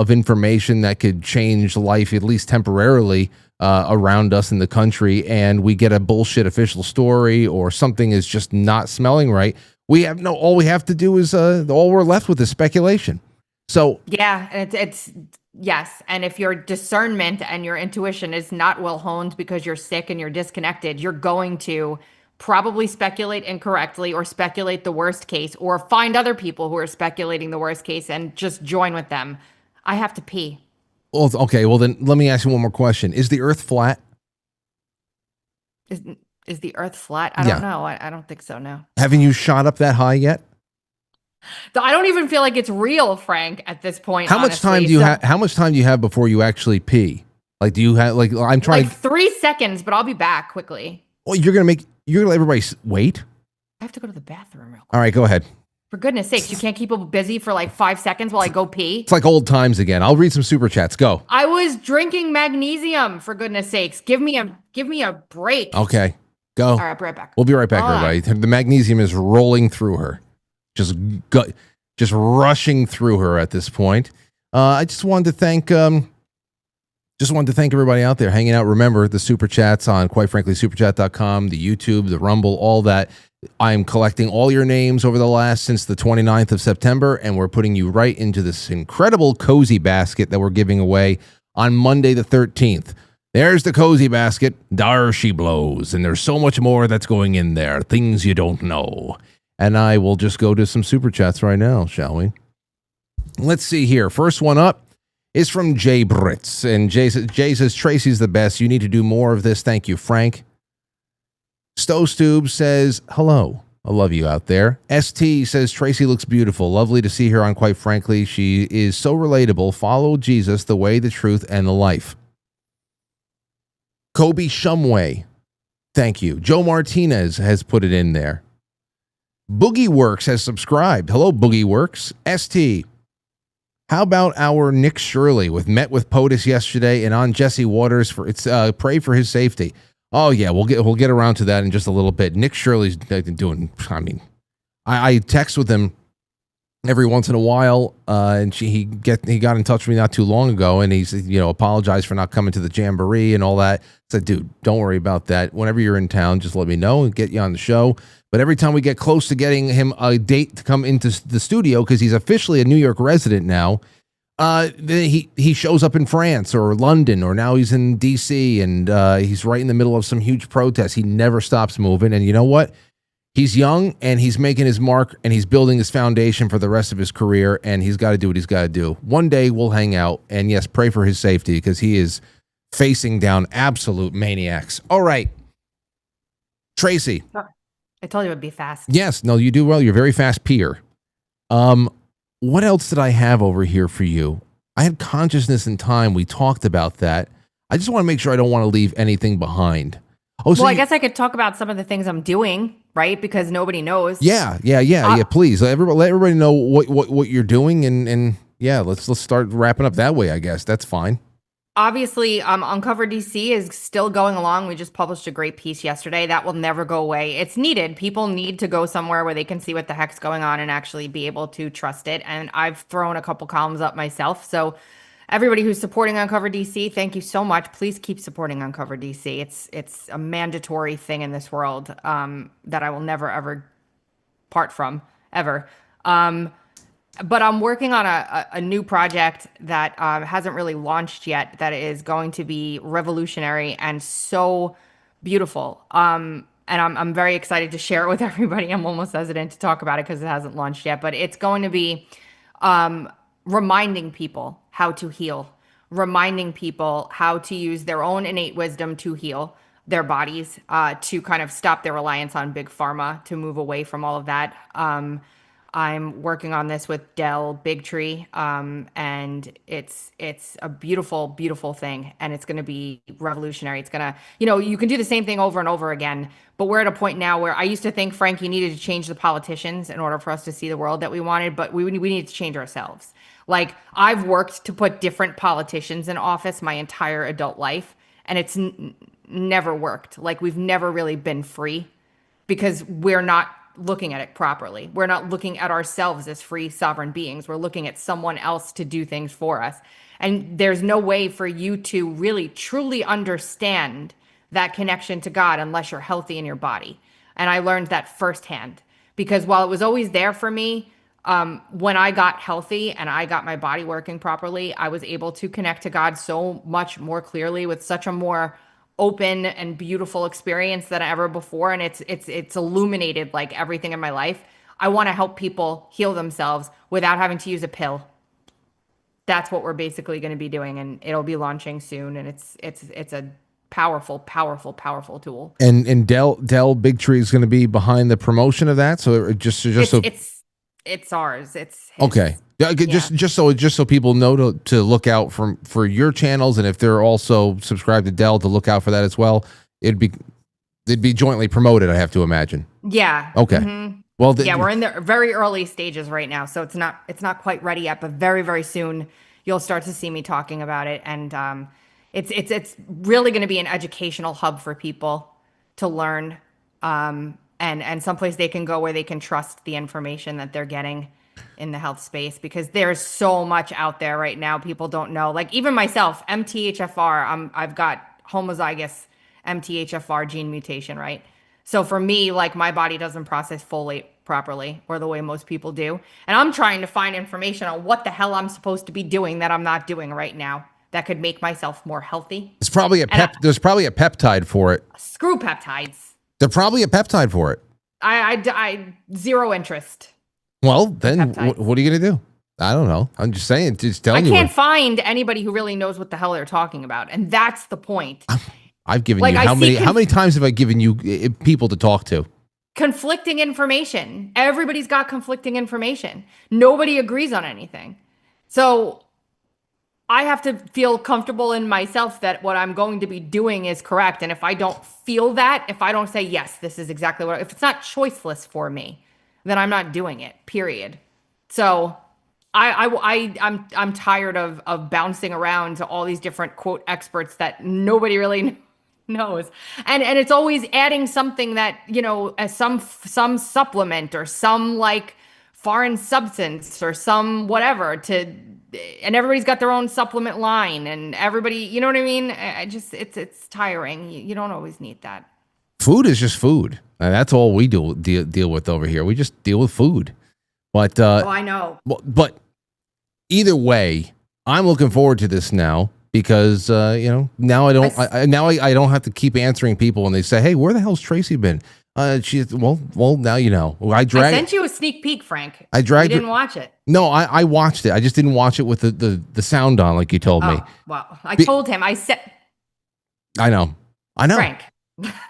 information that could change life, at least temporarily, around us in the country, and we get a bullshit official story, or something is just not smelling right. All we have to do is all we're left with is speculation. So yeah, and it's yes, and if your discernment and your intuition is not well honed because you're sick and you're disconnected, you're going to probably speculate incorrectly, or speculate the worst case, or find other people who are speculating the worst case and just join with them. I have to pee. Well, okay. Well, then let me ask you one more question. Is the Earth flat? Is the Earth flat? I don't know. I don't think so, no. Haven't you shot up that high yet? I don't even feel like it's real, Frank, at this point. How much time do you have? How much time do you have before you actually pee? Like, do you have, like, I'm trying 3 seconds, but I'll be back quickly. Well, you're gonna let everybody wait? I have to go to the bathroom real quick. All right, go ahead. For goodness sakes, you can't keep people busy for like 5 seconds while I go pee? It's like old times again. I'll read some super chats. Go. I was drinking magnesium, for goodness sakes. Give me a break. Okay, go. All right, I'll be right back. We'll be right back, everybody. The magnesium is rolling through her. Just rushing through her at this point. I just wanted to thank everybody out there hanging out. Remember, the super chats on quitefranklysuperchat.com, the YouTube, the Rumble, all that. I'm collecting all your names since the 29th of September, and we're putting you right into this incredible cozy basket that we're giving away on Monday the 13th. There's the cozy basket. Dar she blows. And there's so much more that's going in there. Things you don't know. And I will just go to some super chats right now, shall we? Let's see here. First one up is from Jay Britz. And Jay says, Tracy's the best. You need to do more of this. Thank you, Frank. Stowstube says, hello. I love you out there. ST says, Tracy looks beautiful. Lovely to see her on Quite Frankly. She is so relatable. Follow Jesus, the way, the truth, and the life. Kobe Shumway, thank you. Joe Martinez has put it in there. Boogie Works has subscribed. Hello, Boogie Works. ST, how about our Nick Shirley met with POTUS yesterday and on Jesse Waters pray for his safety. Oh yeah, we'll get around to that in just a little bit. Nick Shirley's doing. I mean, I text with him every once in a while, and he got in touch with me not too long ago, and he's apologized for not coming to the jamboree and all that. I said, dude, don't worry about that. Whenever you're in town, just let me know and get you on the show. But every time we get close to getting him a date to come into the studio, because he's officially a New York resident now, He shows up in France or London, or now he's in DC, and he's right in the middle of some huge protest. He never stops moving, and you know what? He's young, and he's making his mark, and he's building his foundation for the rest of his career, and he's got to do what he's got to do. One day we'll hang out, and yes, pray for his safety, because he is facing down absolute maniacs. All right, Tracy. I told you it would be fast. Yes, no, you do well. You're very fast peer. What else did I have over here for you? I had consciousness and time. We talked about that. I just want to make sure I don't want to leave anything behind. Oh, so well, I guess I could talk about some of the things I'm doing, right? Because nobody knows. Yeah. Please, let everybody know what you're doing, and yeah, let's start wrapping up that way. I guess that's fine. Obviously, Uncover DC is still going along. We just published a great piece yesterday. That will never go away. It's needed. People need to go somewhere where they can see what the heck's going on and actually be able to trust it. And I've thrown a couple columns up myself. So everybody who's supporting Uncover DC, thank you so much. Please keep supporting Uncover DC. It's a mandatory thing in this world that I will never, ever part from, ever. But I'm working on a new project that hasn't really launched yet, that is going to be revolutionary and so beautiful. And I'm very excited to share it with everybody. I'm almost hesitant to talk about it because it hasn't launched yet, but it's going to be reminding people how to heal, reminding people how to use their own innate wisdom to heal their bodies, to kind of stop their reliance on big pharma, to move away from all of that. I'm working on this with Dell Bigtree, and it's a beautiful, beautiful thing, and it's going to be revolutionary. It's going to, you can do the same thing over and over again, but we're at a point now where I used to think, Frank, you needed to change the politicians in order for us to see the world that we wanted, but we need to change ourselves. Like, I've worked to put different politicians in office my entire adult life, and it's never worked. Like, we've never really been free because we're not looking at it properly. We're not looking at ourselves as free sovereign beings. We're looking at someone else to do things for us. And there's no way for you to really truly understand that connection to God unless you're healthy in your body. And I learned that firsthand, because while it was always there for me, when I got healthy and I got my body working properly, I was able to connect to God so much more clearly, with such a more open and beautiful experience than ever before, and it's illuminated like everything in my life. I want to help people heal themselves without having to use a pill. That's what we're basically going to be doing, and it'll be launching soon, and it's a powerful tool. And Dell Bigtree is going to be behind the promotion of that, so it's ours. It's his. Okay. Just so people know to look out for your channels, and if they're also subscribed to Dell, to look out for that as well. It'd be jointly promoted, I have to imagine. Yeah. Okay. Mm-hmm. Well, we're in the very early stages right now, so it's not quite ready yet, but very, very soon you'll start to see me talking about it, and it's really going to be an educational hub for people to learn, and someplace they can go where they can trust the information that they're getting in the health space, because there's so much out there right now people don't know. Like, even myself, MTHFR, I've got homozygous MTHFR gene mutation, right? So for me, like, my body doesn't process folate properly, or the way most people do, and I'm trying to find information on what the hell I'm supposed to be doing that I'm not doing right now that could make myself more healthy. There's probably a peptide for it. Screw peptides. There's probably a peptide for it. I zero interest. Well, then what are you going to do? I don't know. I'm just saying, just telling you. I can't find anybody who really knows what the hell they're talking about, and that's the point. I've given you how many times have I given you people to talk to? Conflicting information. Everybody's got conflicting information. Nobody agrees on anything. So I have to feel comfortable in myself that what I'm going to be doing is correct. And if I don't feel that, if I don't say, yes, this is exactly if it's not choiceless for me, then I'm not doing it, period. So I'm tired of bouncing around to all these different quote experts that nobody really knows. And it's always adding something that, as some supplement or some like foreign substance or some whatever and everybody's got their own supplement line, and everybody, you know what I mean? It's tiring. You don't always need that. Food is just food. That's all we deal with over here. We just deal with food. But I know. But either way, I'm looking forward to this now because now I don't have to keep answering people when they say, "Hey, where the hell's Tracy been?" She's well now you know. I sent you a sneak peek, Frank. I dragged. You didn't watch it. No, I watched it. I just didn't watch it with the sound on, like you told me. Well, I told him. I said. I know. Frank.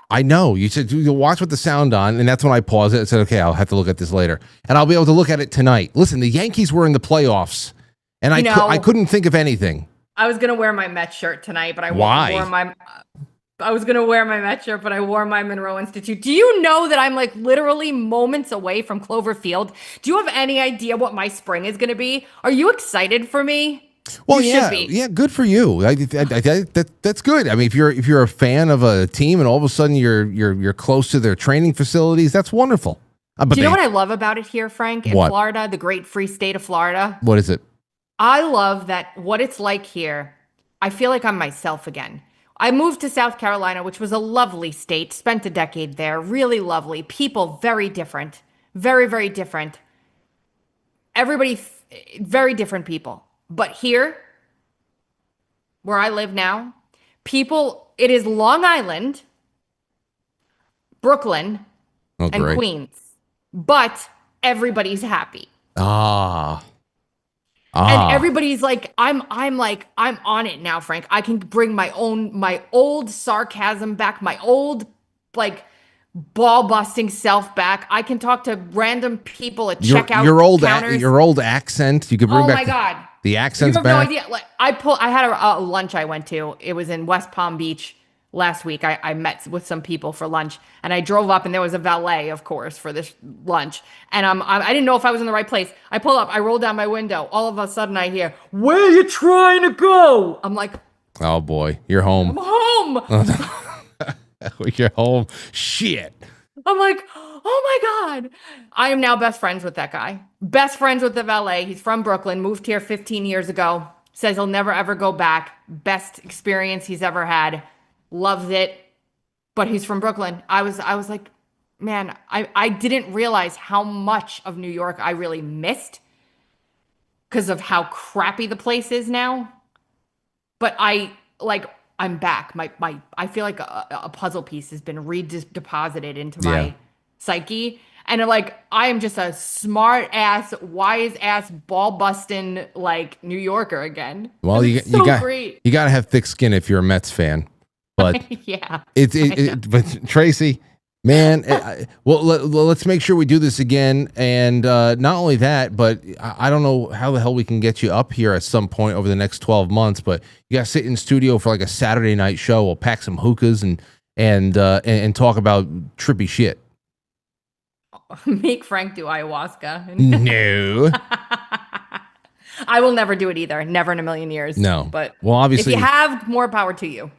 I know. You said you'll watch with the sound on, and that's when I paused it and said, "Okay, I'll have to look at this later, and I'll be able to look at it tonight." Listen, the Yankees were in the playoffs, and I couldn't think of anything. I was gonna wear my Mets shirt tonight, but I Why? I was gonna wear my Mets shirt, but I wore my Monroe Institute. Do you know that I'm like literally moments away from Cloverfield? Do you have any idea what my spring is gonna be? Are you excited for me? Well, you should be. Yeah, good for you. That's good. I mean, if you're a fan of a team and all of a sudden you're close to their training facilities, that's wonderful. Do you know what I love about it here, Frank? In what? Florida, the great free state of Florida. What is it? I love that what it's like here. I feel like I'm myself again. I moved to South Carolina, which was a lovely state, spent a decade there, really lovely. People, very different. Very, very different. Everybody, very different people. But here, where I live now, people, it is Long Island, Brooklyn, and Queens. But everybody's happy. And everybody's like, I'm on it now, Frank. I can bring my old sarcasm back, my old like ball busting self back. I can talk to random people at checkout counters. Your old accent. You could bring back. Oh my God. The accent's back. You have no idea. Like I had a lunch I went to. It was in West Palm Beach last week. I met with some people for lunch, and I drove up, and there was a valet, of course, for this lunch. And I didn't know if I was in the right place. I pull up. I roll down my window. All of a sudden, I hear, "Where are you trying to go?" I'm like, "Oh boy, you're home." I'm home. You're home. Shit. I'm like, oh my God. I am now best friends with that guy. Best friends with the valet. He's from Brooklyn, moved here 15 years ago. Says he'll never, ever go back. Best experience he's ever had. Loves it. But he's from Brooklyn. I was like, man, I didn't realize how much of New York I really missed because of how crappy the place is now. But I'm back. I feel like a puzzle piece has been redeposited into my psyche. And I am just a smart ass, wise ass, ball busting New Yorker again. Well, you got to have thick skin if you're a Mets fan. But yeah, but Tracy, man, let's make sure we do this again. And not only that, but I don't know how the hell we can get you up here at some point over the next 12 months. But you got to sit in studio for a Saturday night show. We'll pack some hookahs and talk about trippy shit. Make Frank do ayahuasca. No. I will never do it either. Never in a million years. No. But obviously, if you have, more power to you.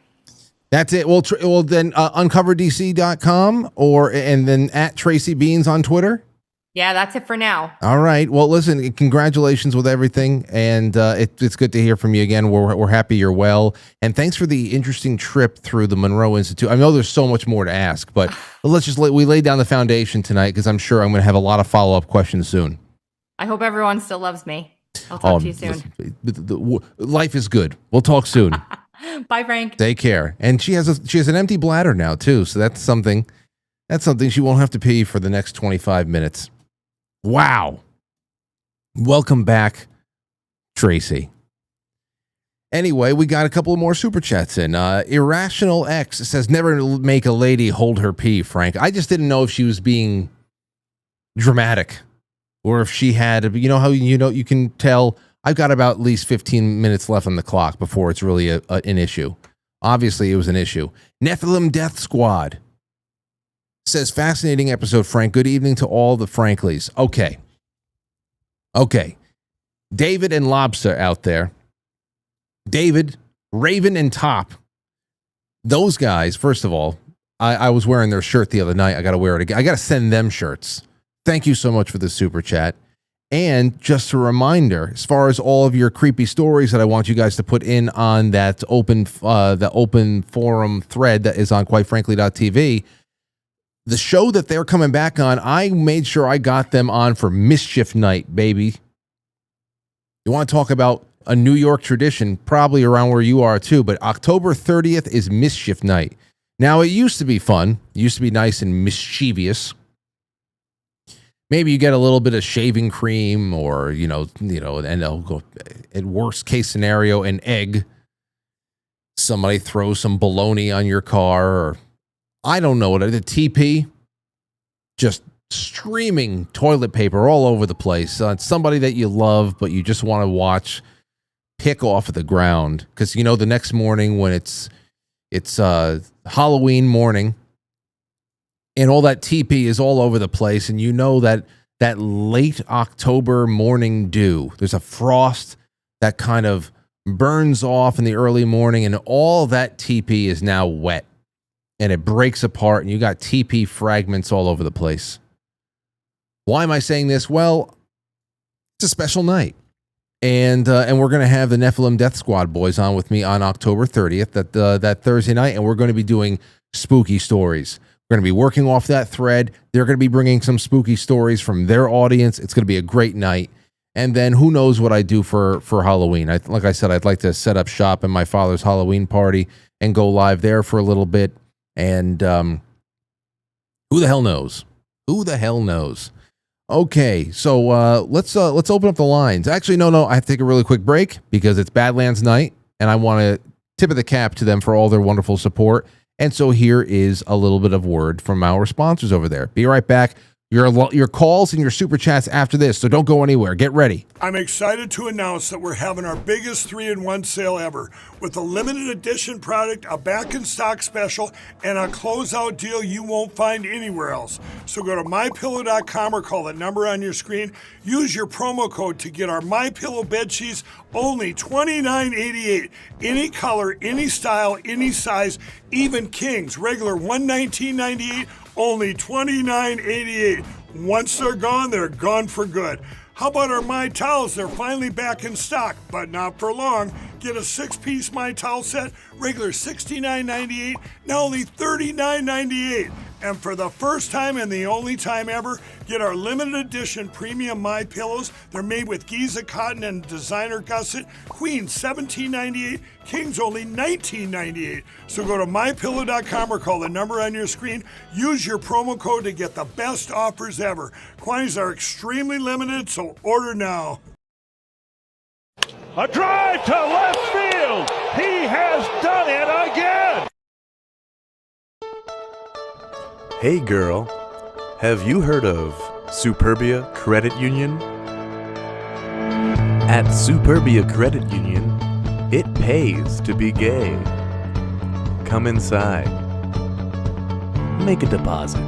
That's it. Well, then uncoverdc.com and then at Tracy Beanz on Twitter. Yeah, that's it for now. All right. Well, listen, congratulations with everything. And it's good to hear from you again. We're happy you're well. And thanks for the interesting trip through the Monroe Institute. I know there's so much more to ask, but we lay down the foundation tonight because I'm sure I'm going to have a lot of follow-up questions soon. I hope everyone still loves me. I'll talk to you soon. Life is good. We'll talk soon. Bye, Frank. Take care. And she has an empty bladder now too, so that's something she won't have to pee for the next 25 minutes. Wow. Welcome back, Tracy. Anyway, we got a couple of more super chats in. Irrational X says, "Never make a lady hold her pee, Frank." I just didn't know if she was being dramatic or if she had, how you can tell. I've got about at least 15 minutes left on the clock before it's really an issue. Obviously, it was an issue. Nephilim Death Squad says, "Fascinating episode, Frank. Good evening to all the Franklies." Okay. David and Lobster out there. David, Raven, and Top. Those guys, first of all, I was wearing their shirt the other night. I got to wear it again. I got to send them shirts. Thank you so much for the super chat. And just a reminder, as far as all of your creepy stories that I want you guys to put in on that open forum thread that is on quitefrankly.tv, the show that they're coming back on, I made sure I got them on for Mischief Night, baby. You want to talk about a New York tradition, probably around where you are too, but October 30th is Mischief Night. Now, it used to be fun. It used to be nice and mischievous. Maybe you get a little bit of shaving cream or, and they'll go, in worst case scenario, an egg. Somebody throws some bologna on your car, or I don't know what, the TP, just streaming toilet paper all over the place. It's somebody that you love, but you just want to watch pick off of the ground. Because, the next morning when it's Halloween morning, and all that TP is all over the place, and that late October morning dew, there's a frost that kind of burns off in the early morning, and all that TP is now wet, and it breaks apart, and you got TP fragments all over the place. Why am I saying this? Well, it's a special night, and we're going to have the Nephilim Death Squad boys on with me on October 30th, that Thursday night, and we're going to be doing spooky stories. We're going to be working off that thread. They're going to be bringing some spooky stories from their audience. It's going to be a great night. And then who knows what I do for Halloween. Like I said, I'd like to set up shop in my father's Halloween party and go live there for a little bit. And who the hell knows? Who the hell knows? Okay, so let's open up the lines. Actually, no, I have to take a really quick break because it's Badlands night, and I want to tip of the cap to them for all their wonderful support. And so here is a little bit of word from our sponsors over there. Be right back. Your calls and your super chats after this, so don't go anywhere. Get ready. I'm excited to announce that we're having our biggest 3-in-1 sale ever with a limited edition product, a back-in-stock special, and a closeout deal you won't find anywhere else. So go to MyPillow.com or call the number on your screen. Use your promo code to get our MyPillow bed sheets only $29.88. Any color, any style, any size, even kings. Regular $119.98. Only $29.88. Once they're gone for good. How about our My Towels? They're finally back in stock, but not for long. Get a 6-piece My Towel set, regular $69.98, now only $39.98. And for the first time and the only time ever, get our limited edition premium My Pillows. They're made with Giza cotton and designer gusset. Queen $17.98, Kings only $19.98. So go to mypillow.com or call the number on your screen. Use your promo code to get the best offers ever. Quantities are extremely limited, so order now. A drive to left field. He has done it again. Hey girl, have you heard of Superbia Credit Union? At Superbia Credit Union, it pays to be gay. Come inside. Make a deposit.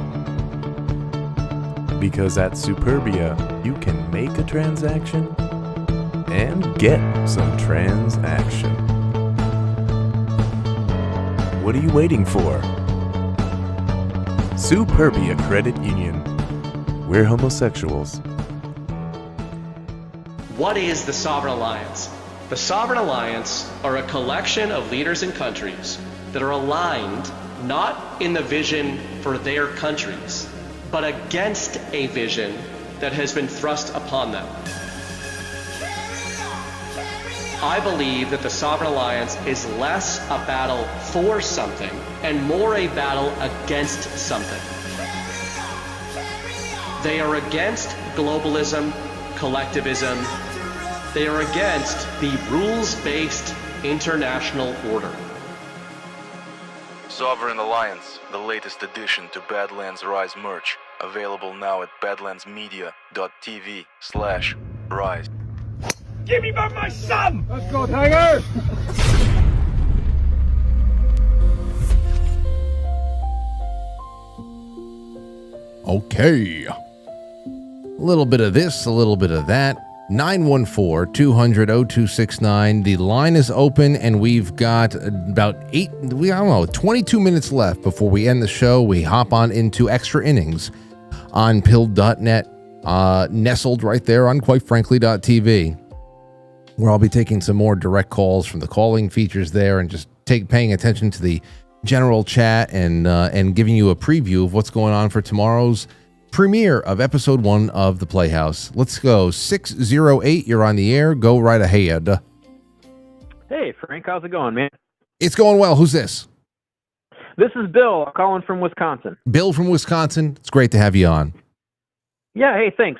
Because at Superbia, you can make a transaction and get some transaction. What are you waiting for? Superbia Credit Union. We're homosexuals. What is the Sovereign Alliance? The Sovereign Alliance are a collection of leaders and countries that are aligned not in the vision for their countries, but against a vision that has been thrust upon them. I believe that the Sovereign Alliance is less a battle for something and more a battle against something. They are against globalism, collectivism. They are against the rules-based international order. Sovereign Alliance, the latest addition to Badlands Rise merch, available now at badlandsmedia.tv/rise. Give me back my son! Let's go, Tiger! Okay. A little bit of this, a little bit of that. 914-200-0269. The line is open, and we've got about 22 minutes left before we end the show. We hop on into extra innings on pilled.net, nestled right there on quitefrankly.tv, where I'll be taking some more direct calls from the calling features there and just paying attention to the general chat and giving you a preview of what's going on for tomorrow's premiere of episode 1 of The Playhouse. Let's go. 608, you're on the air. Go right ahead. Hey, Frank, how's it going, man? It's going well. Who's this? This is Bill. I'm calling from Wisconsin. Bill from Wisconsin. It's great to have you on. Yeah, hey, thanks.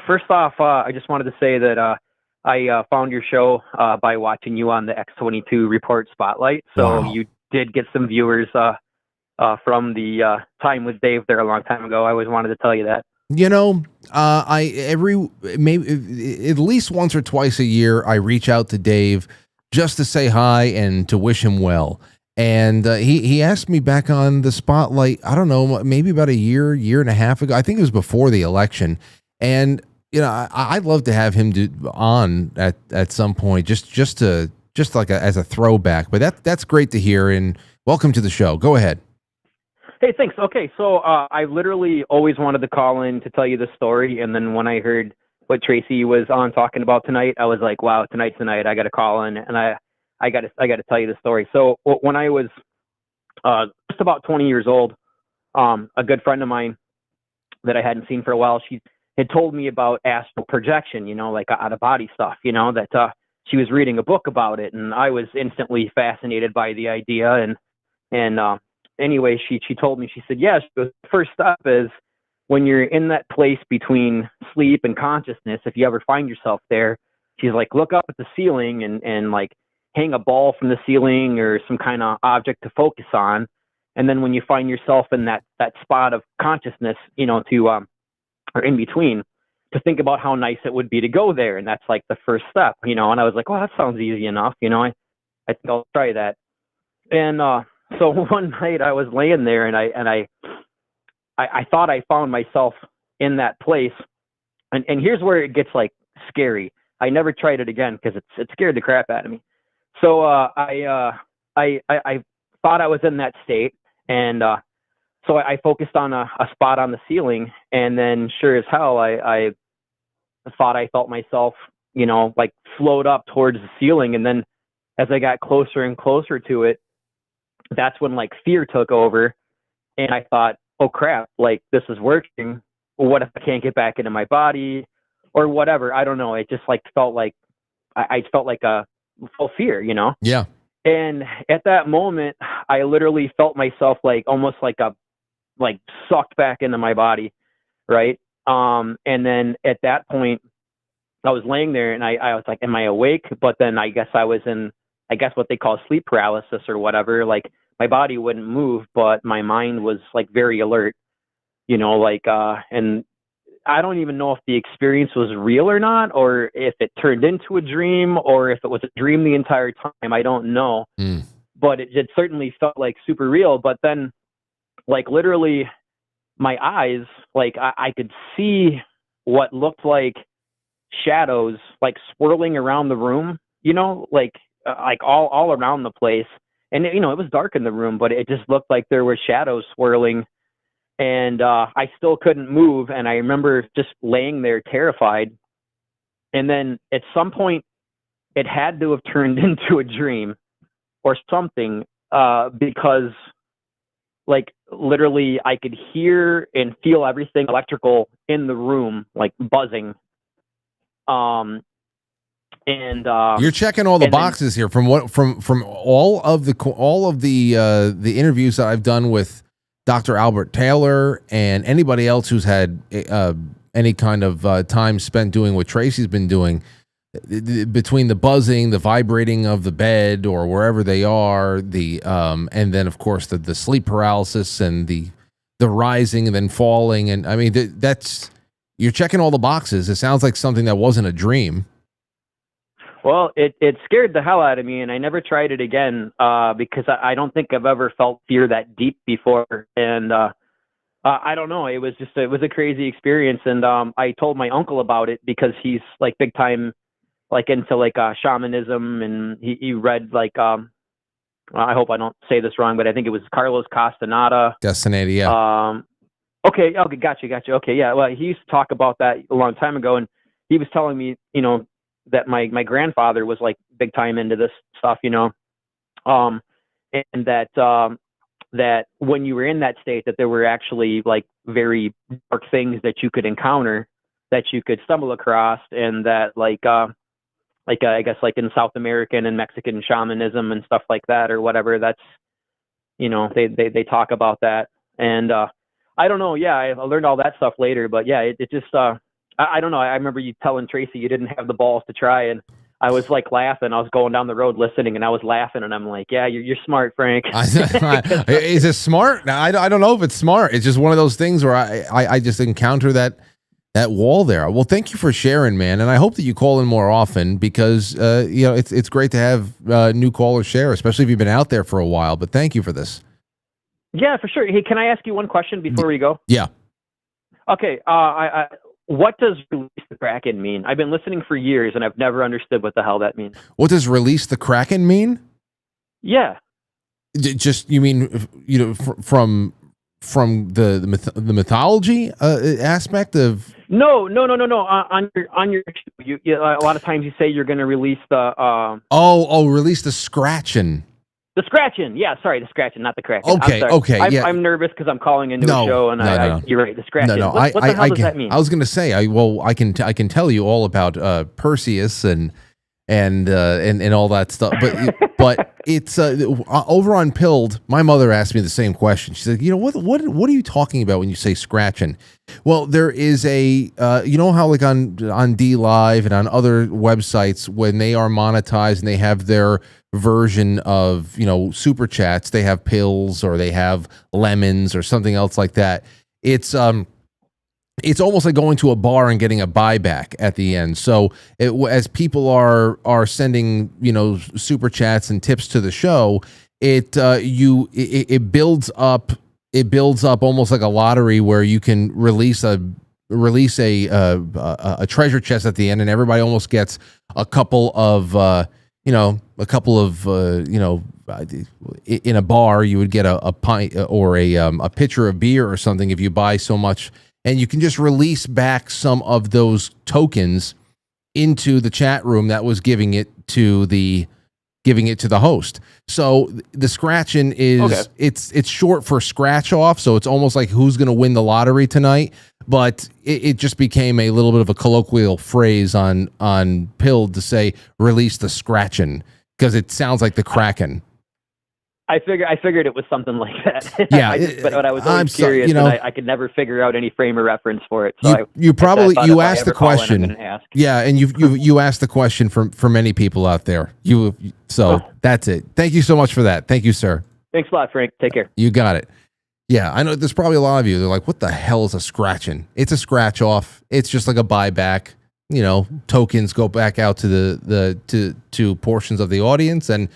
First off, I just wanted to say that I found your show by watching you on the X22 Report Spotlight. So you did get some viewers from the time with Dave there a long time ago. I always wanted to tell you that. You know, maybe at least once or twice a year, I reach out to Dave just to say hi and to wish him well. And he asked me back on the Spotlight, I don't know, maybe about a year and a half ago. I think it was before the election. And, you know, I'd love to have him on at some point, just like as a throwback. But that's great to hear. And welcome to the show. Go ahead. Hey, thanks. Okay, so I literally always wanted to call in to tell you the story. And then when I heard what Tracy was on talking about tonight, I was like, wow, tonight's the night. I got to call in. And I got to tell you the story. So when I was just about 20 years old, a good friend of mine that I hadn't seen for a while, she had told me about astral projection, you know, like out of body stuff, you know, that she was reading a book about it. And I was instantly fascinated by the idea. And anyway, she told me, she said, yes, the first step is when you're in that place between sleep and consciousness, if you ever find yourself there, she's like, look up at the ceiling and like, hang a ball from the ceiling or some kind of object to focus on. And then when you find yourself in that spot of consciousness, you know, or in between, to think about how nice it would be to go there. And that's like the first step, you know. And I was like, well, that sounds easy enough. You know, I think I'll try that. And so one night I was laying there and I thought I found myself in that place. And here's where it gets like scary. I never tried it again because it scared the crap out of me. So I thought I was in that state, and so I focused on a spot on the ceiling, and then sure as hell, I thought I felt myself, you know, like float up towards the ceiling, and then as I got closer and closer to it, that's when like fear took over, and I thought, oh crap, like this is working. What if I can't get back into my body, or whatever? I don't know. It just like felt like I felt like a full fear, you know? Yeah. And at that moment, I literally felt myself like almost like sucked back into my body. Right. And then at that point, I was laying there and I was like, am I awake? But then I guess I was in, what they call sleep paralysis or whatever. Like my body wouldn't move, but my mind was like very alert, you know, like, and I don't even know if the experience was real or not, or if it turned into a dream, or if it was a dream the entire time. I don't know, but it certainly felt like super real. But then, like literally, my eyes, like I could see what looked like shadows, like swirling around the room. You know, like all around the place. And you know, it was dark in the room, but it just looked like there were shadows swirling. And I still couldn't move. And I remember just laying there terrified. And then at some point, it had to have turned into a dream or something because, like, literally I could hear and feel everything electrical in the room, like buzzing. And you're checking all the boxes here from all of the interviews that I've done with Dr. Albert Taylor and anybody else who's had any kind of time spent doing what Tracy's been doing, between the buzzing, the vibrating of the bed or wherever they are, and then of course the sleep paralysis and the rising and then falling, and I mean that's you're checking all the boxes. It sounds like something that wasn't a dream. Well, it scared the hell out of me, and I never tried it again because I don't think I've ever felt fear that deep before. And I don't know. It was a crazy experience, and I told my uncle about it because he's like big time, like into like shamanism, and he read like I hope I don't say this wrong, but I think it was Carlos Castaneda. Castaneda, yeah. Okay, gotcha. Okay, yeah. Well, he used to talk about that a long time ago, and he was telling me, you know, that my grandfather was like big time into this stuff, you know, and that when you were in that state, that there were actually like very dark things that you could encounter, that you could stumble across, and that like like I guess like in South American and Mexican shamanism and stuff like that or whatever. That's, they talk about that. And I don't know. Yeah, I learned all that stuff later, but yeah, it just I don't know. I remember you telling Tracy you didn't have the balls to try, and I was like laughing. I was going down the road listening, and I was laughing, and I'm like, yeah, you're smart, Frank. Is it smart? Now, I don't know if it's smart. It's just one of those things where I just encounter that wall there. Well, thank you for sharing, man, and I hope that you call in more often because it's great to have new callers share, especially if you've been out there for a while. But thank you for this. Yeah, for sure. Hey, can I ask you one question before we go? Yeah. Okay. What does release the Kraken mean? I've been listening for years, and I've never understood what the hell that means. What does release the Kraken mean? Yeah. Just you mean from the mythology aspect of? No. On your you a lot of times you say you're going to release the release the scratching. The scratching, yeah. Sorry, the scratching, not the Kraken. Okay, I'm yeah. I'm nervous because I'm calling into a show, and no. you're right. The scratching. No. What the hell does that mean? I was going to say, I can tell you all about Perseus and all that stuff, but it's over on Pilled. My mother asked me the same question. She said, what are you talking about when you say scratching? Well, there is a how like on D Live and on other websites when they are monetized and they have their version of super chats, they have pills or they have lemons or something else like that. It's almost like going to a bar and getting a buyback at the end. So as people are sending super chats and tips to the show, it builds up. It builds up almost like a lottery where you can release a treasure chest at the end, and everybody almost gets a couple of in a bar you would get a pint or a pitcher of beer or something if you buy so much. And you can just release back some of those tokens into the chat room that was giving it to the host. So the scratching is it's short for scratch off. So it's almost like who's going to win the lottery tonight. But it just became a little bit of a colloquial phrase on Pilled to say release the scratching because it sounds like the Kraken. I figured it was something like that. Yeah, but I was always curious, and I could never figure out any frame of reference for it. So you asked the question. Yeah, and you asked the question for many people out there. That's it. Thank you so much for that. Thank you, sir. Thanks a lot, Frank. Take care. You got it. Yeah, I know there's probably a lot of you. They're like, what the hell is a scratching? It's a scratch off. It's just like a buyback. Tokens go back out to the portions of the audience and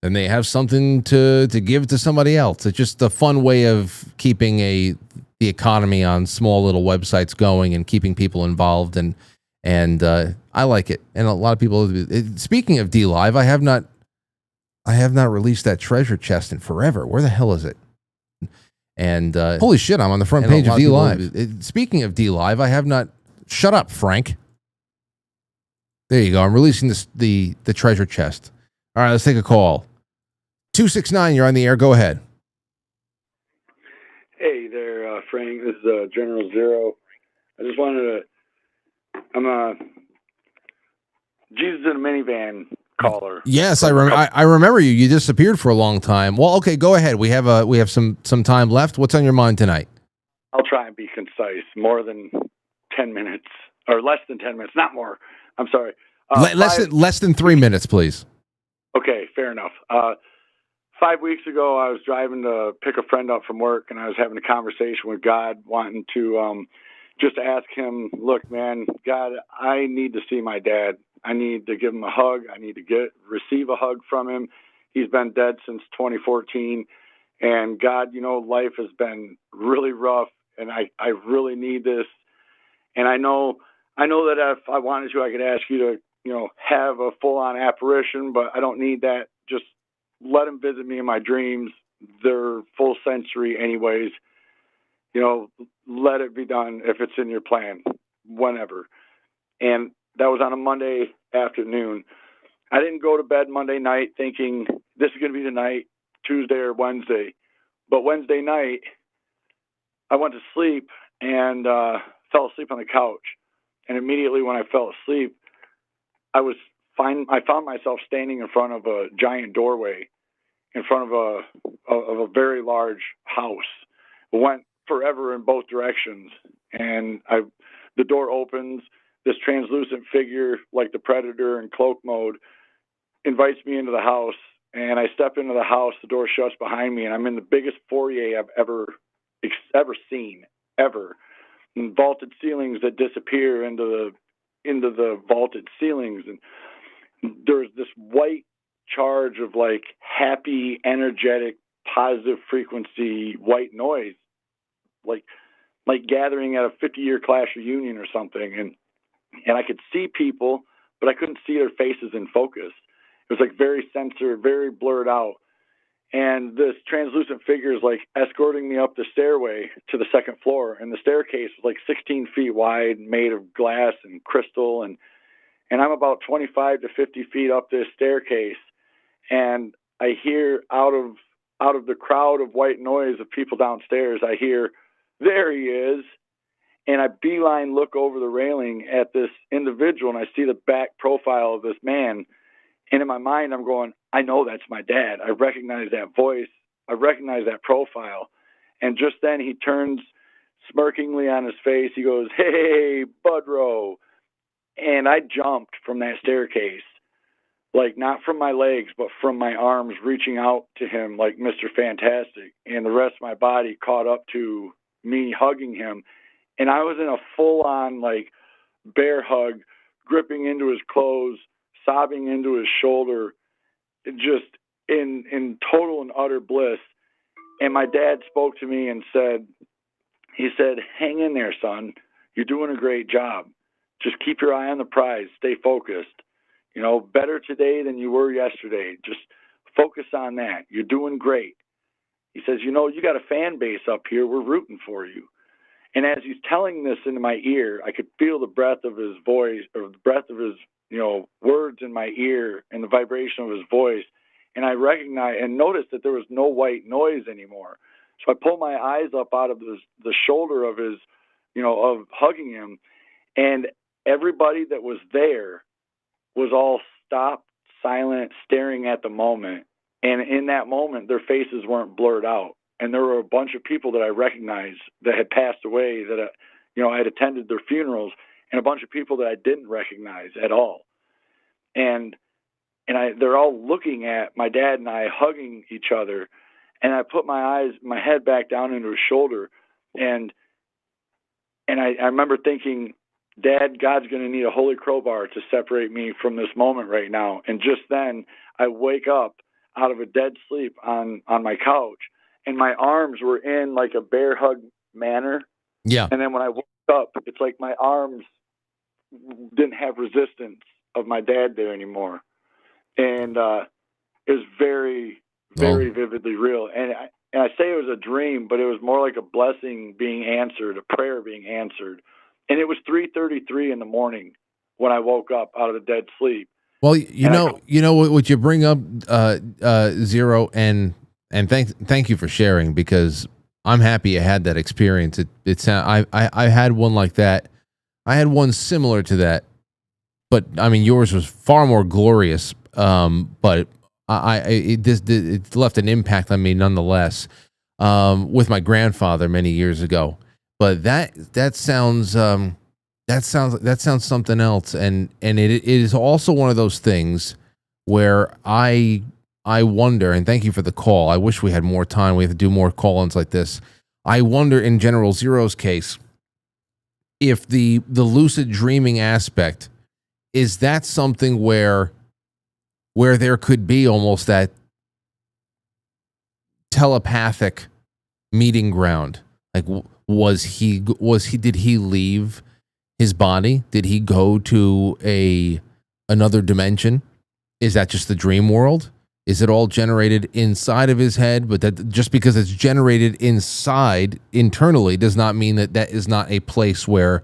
they have something to give to somebody else. It's just a fun way of keeping the economy on small little websites going and keeping people involved. And I like it. And a lot of people. Speaking of D Live, I have not released that treasure chest in forever. Where the hell is it? And holy shit, I'm on the front page of D Live. Speaking of D Live, I have not. Shut up, Frank. There you go. I'm releasing the treasure chest. All right, let's take a call. 269, you're on the air. Go ahead. Hey there, Frank. This is General Zero. I just wanted to. I'm a Jesus in a minivan caller. Yes, I remember you. You disappeared for a long time. Well, okay, go ahead. We have some time left. What's on your mind tonight? I'll try and be concise. More than 10 minutes, or less than 10 minutes, not more. I'm sorry. Less than 3 minutes, please. Okay, fair enough. 5 weeks ago, I was driving to pick a friend up from work, and I was having a conversation with God, wanting to just ask him, look, man, God, I need to see my dad. I need to give him a hug. I need to receive a hug from him. He's been dead since 2014. And God, life has been really rough, and I really need this. And I know that if I wanted to, I could ask you to, have a full-on apparition, but I don't need that. Just let him visit me in my dreams. They're full sensory anyways. Let it be done if it's in your plan, whenever. And that was on a Monday afternoon. I didn't go to bed Monday night thinking this is going to be the night, Tuesday or Wednesday. But Wednesday night, I went to sleep and fell asleep on the couch. And immediately when I fell asleep, I was I found myself standing in front of a giant doorway in front of a very large house. It went forever in both directions, and the door opens. This translucent figure, like the Predator in cloak mode, invites me into the house, and I step into the house. The door shuts behind me, and I'm in the biggest foyer I've ever seen, ever. And vaulted ceilings that disappear into the vaulted ceilings, and there's this white charge of like happy, energetic, positive frequency white noise, like gathering at a 50-year class reunion or something, and I could see people, but I couldn't see their faces in focus. It was like very censored, very blurred out. And this translucent figure is like escorting me up the stairway to the second floor. And the staircase was like 16 feet wide, made of glass and crystal. And I'm about 25 to 50 feet up this staircase. And I hear out of the crowd of white noise of people downstairs, I hear, "There he is." And I beeline look over the railing at this individual, and I see the back profile of this man. And in my mind, I'm going, I know that's my dad. I recognize that voice. I recognize that profile. And just then he turns smirkingly on his face. He goes, "Hey, Budrow." And I jumped from that staircase, like not from my legs, but from my arms reaching out to him like Mr. Fantastic. And the rest of my body caught up to me hugging him. And I was in a full-on like bear hug, gripping into his clothes, sobbing into his shoulder, just in total and utter bliss. And my dad spoke to me and said, "Hang in there, son. You're doing a great job. Just keep your eye on the prize. Stay focused. You know, better today than you were yesterday. Just focus on that. You're doing great." He says, "You know, you got a fan base up here. We're rooting for you." And as he's telling this into my ear, I could feel the breath of his voice, or the breath of his, words in my ear, and the vibration of his voice. And I recognized and noticed that there was no white noise anymore. So I pulled my eyes up out of the shoulder of his, of hugging him. And everybody that was there was all stopped, silent, staring at the moment. And in that moment, their faces weren't blurred out. And there were a bunch of people that I recognized that had passed away, that I had attended their funerals, and a bunch of people that I didn't recognize at all. And they're all looking at my dad and I hugging each other. And I put my head back down into his shoulder, and I remember thinking, "Dad, God's going to need a holy crowbar to separate me from this moment right now." And just then, I wake up out of a dead sleep on my couch, and my arms were in like a bear hug manner. Yeah. And then when I woke up, it's like my arms didn't have resistance of my dad there anymore. And it was very, very vividly real. And I say it was a dream, but it was more like a blessing being answered, a prayer being answered. And it was 3:33 in the morning when I woke up out of the dead sleep. Well, you know what you bring up, Zero, and thank you for sharing, because I'm happy I had that experience. I had one like that. I had one similar to that, but I mean yours was far more glorious. But it left an impact on me nonetheless. With my grandfather many years ago. But that sounds something else, and it is also one of those things where I wonder, and thank you for the call. I wish we had more time. We have to do more call-ins like this. I wonder, in General Zero's case, if the lucid dreaming aspect, is that something where there could be almost that telepathic meeting ground? Like, did he leave his body? Did he go to another dimension? Is that just the dream world? Is it all generated inside of his head? But that just because it's generated inside internally does not mean that is not a place where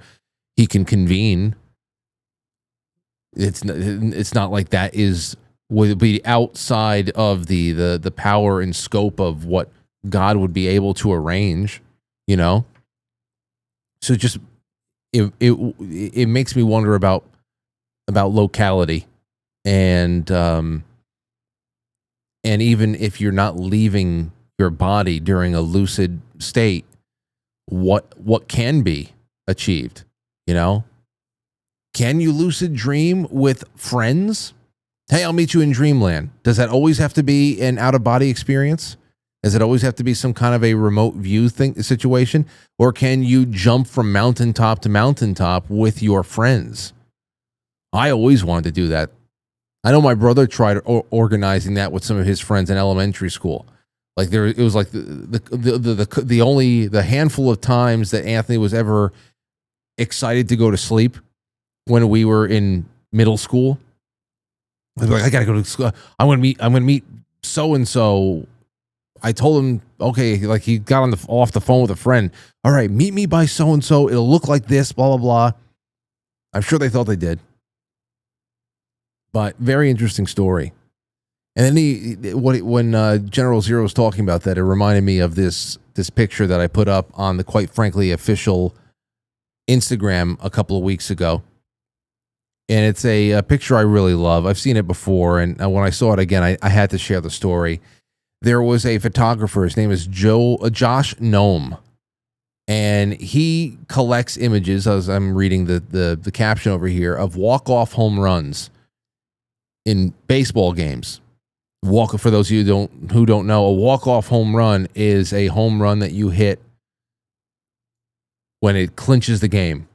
he can convene. It's not like that would be outside of the power and scope of what God would be able to arrange, So just it makes me wonder about locality And even if you're not leaving your body during a lucid state, what can be achieved? You know, can you lucid dream with friends? Hey, I'll meet you in dreamland. Does that always have to be an out of body experience? Does it always have to be some kind of a remote view situation? Or can you jump from mountaintop to mountaintop with your friends? I always wanted to do that. I know my brother tried organizing that with some of his friends in elementary school. Like it was like the handful of times that Anthony was ever excited to go to sleep when we were in middle school. I was like, I gotta go to school. I'm gonna meet so and so. I told him, okay, like he got off the phone with a friend. All right, meet me by so and so. It'll look like this. Blah blah blah. I'm sure they thought they did. But very interesting story. And then when General Zero was talking about that, it reminded me of this picture that I put up on the Quite Frankly official Instagram a couple of weeks ago. And it's a picture I really love. I've seen it before, and when I saw it again, I had to share the story. There was a photographer. His name is Josh Nome. And he collects images, as I'm reading the caption over here, of walk-off home runs in baseball games. For those of you who don't know, a walk-off home run is a home run that you hit when it clinches the game.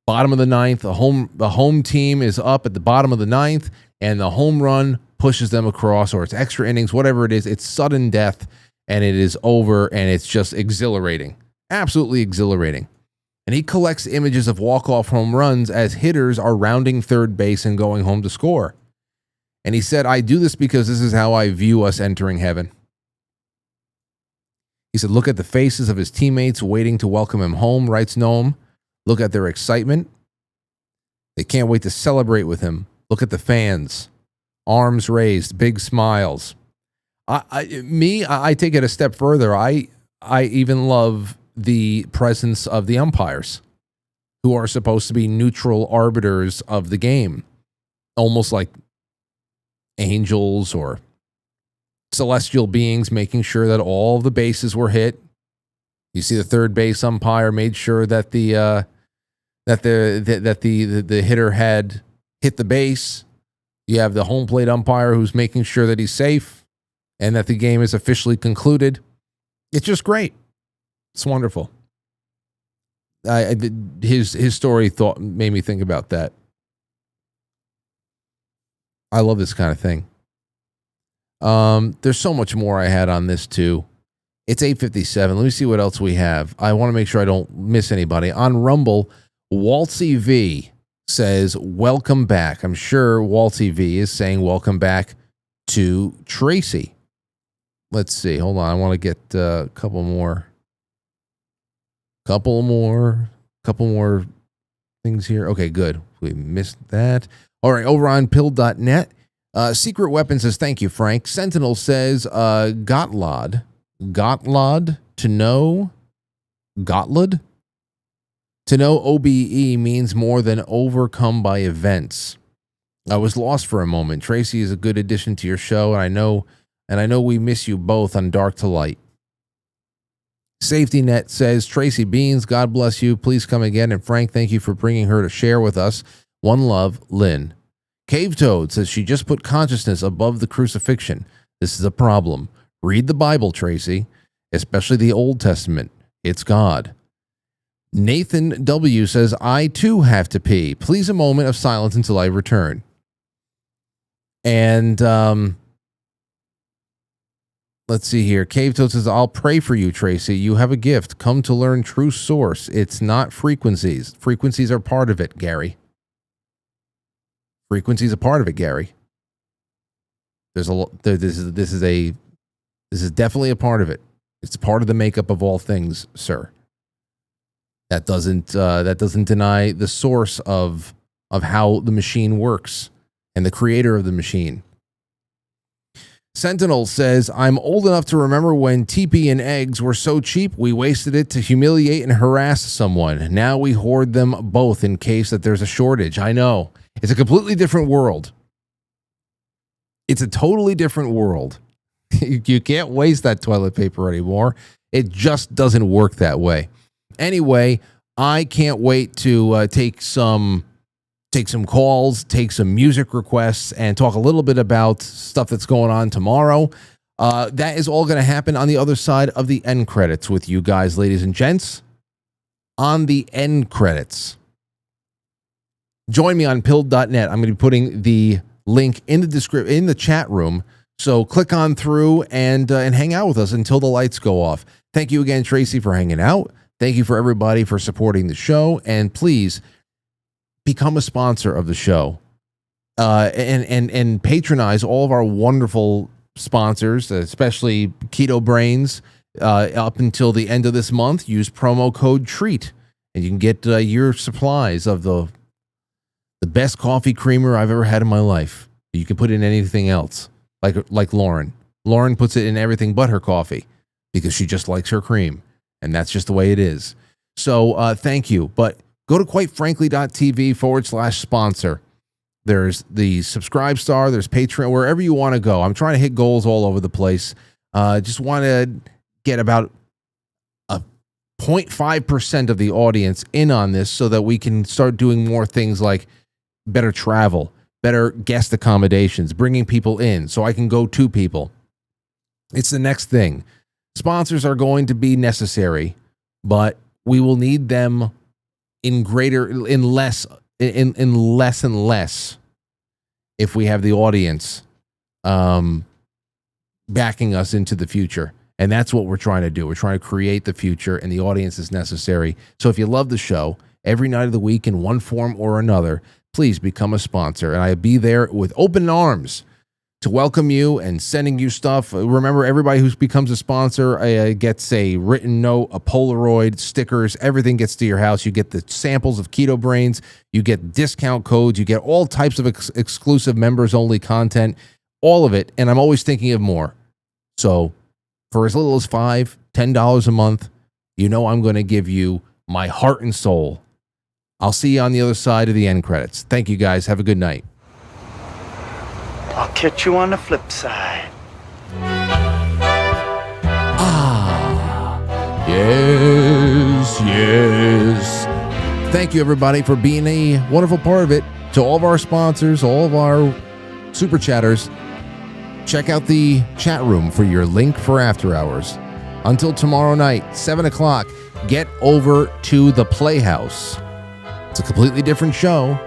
Bottom of the ninth, the home team is up at the bottom of the ninth, and the home run pushes them across, or it's extra innings, whatever it is. It's sudden death, and it is over, and it's just exhilarating. Absolutely exhilarating. And he collects images of walk-off home runs as hitters are rounding third base and going home to score. And he said, I do this because this is how I view us entering heaven. He said, look at the faces of his teammates waiting to welcome him home, writes Noam. Look at their excitement. They can't wait to celebrate with him. Look at the fans. Arms raised, big smiles. I take it a step further. I even love the presence of the umpires, who are supposed to be neutral arbiters of the game, almost like angels or celestial beings, making sure that all the bases were hit. You see, the third base umpire made sure that the hitter had hit the base. You have the home plate umpire who's making sure that he's safe and that the game is officially concluded. It's just great. It's wonderful. His story made me think about that. I love this kind of thing. There's so much more I had on this too. It's 8:57. Let me see what else we have. I want to make sure I don't miss anybody. On Rumble, Waltzy V says, welcome back. I'm sure Waltzy V is saying welcome back to Tracy. Let's see. Hold on. I want to get a couple more things here. Okay, good. We missed that. All right, over on pill.net. Secret Weapon says, thank you, Frank. Sentinel says, Gotlod to know Gotlod? To know OBE means more than overcome by events. I was lost for a moment. Tracy is a good addition to your show, and I know we miss you both on Dark to Light. Safety Net says, Tracy Beanz, God bless you. Please come again. And Frank, thank you for bringing her to share with us. One love, Lynn. Cave Toad says she just put consciousness above the crucifixion. This is a problem. Read the Bible, Tracy, especially the Old Testament. It's God. Nathan W. says, I too have to pee. Please a moment of silence until I return. And let's see here. Cave Toad says, I'll pray for you, Tracy. You have a gift. Come to learn true source. It's not frequencies. Frequencies are part of it, Gary. Frequencies are part of it, Gary. This is definitely a part of it. It's part of the makeup of all things, sir. That doesn't deny the source of how the machine works and the creator of the machine. Sentinel says, I'm old enough to remember when TP and eggs were so cheap, we wasted it to humiliate and harass someone. Now we hoard them both in case that there's a shortage. I know. It's a completely different world. It's a totally different world. You can't waste that toilet paper anymore. It just doesn't work that way. Anyway, I can't wait to take some calls, take some music requests, and talk a little bit about stuff that's going on tomorrow. That is all going to happen on the other side of the end credits with you guys, ladies and gents. On the end credits. Join me on pilled.net. I'm going to be putting the link in the chat room. So click on through and hang out with us until the lights go off. Thank you again, Tracy, for hanging out. Thank you for everybody for supporting the show. And please become a sponsor of the show and patronize all of our wonderful sponsors, especially Keto Brainz. Up until the end of this month, use promo code TREAT, and you can get your supplies of the best coffee creamer I've ever had in my life. You can put in anything else. Like Lauren. Lauren puts it in everything but her coffee because she just likes her cream. And that's just the way it is. So thank you. But go to quitefrankly.tv/sponsor. There's the subscribe star. There's Patreon, wherever you want to go. I'm trying to hit goals all over the place. Just want to get about a 0.5% of the audience in on this so that we can start doing more things like better travel, better guest accommodations, bringing people in so I can go to people. It's the next thing. Sponsors are going to be necessary, but we will need them in less and less if we have the audience backing us into the future. And that's what we're trying to do. We're trying to create the future, and the audience is necessary. So if you love the show, every night of the week in one form or another, please become a sponsor. And I'll be there with open arms to welcome you and sending you stuff. Remember, everybody who becomes a sponsor gets a written note, a Polaroid, stickers, everything gets to your house. You get the samples of Keto Brainz. You get discount codes. You get all types of exclusive members-only content, all of it. And I'm always thinking of more. So for as little as $5, $10 a month, you know I'm going to give you my heart and soul. I'll see you on the other side of the end credits. Thank you, guys. Have a good night. I'll catch you on the flip side. Yes. Thank you, everybody, for being a wonderful part of it. To all of our sponsors, all of our super chatters, check out the chat room for your link for After Hours. Until tomorrow night, 7 o'clock, get over to the Playhouse. It's a completely different show.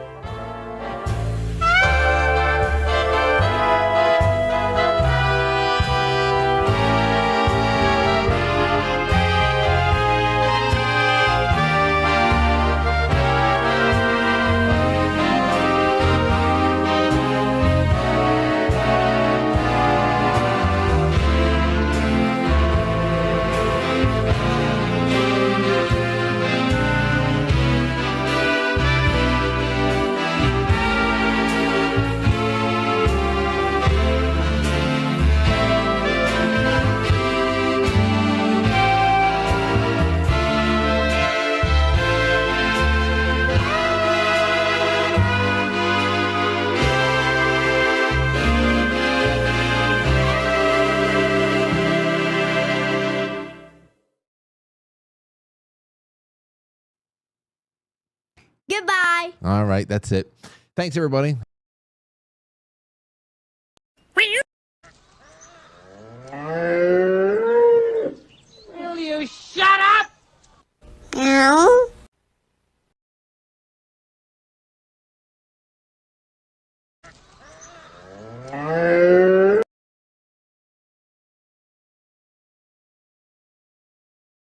Goodbye. All right, that's it. Thanks, everybody.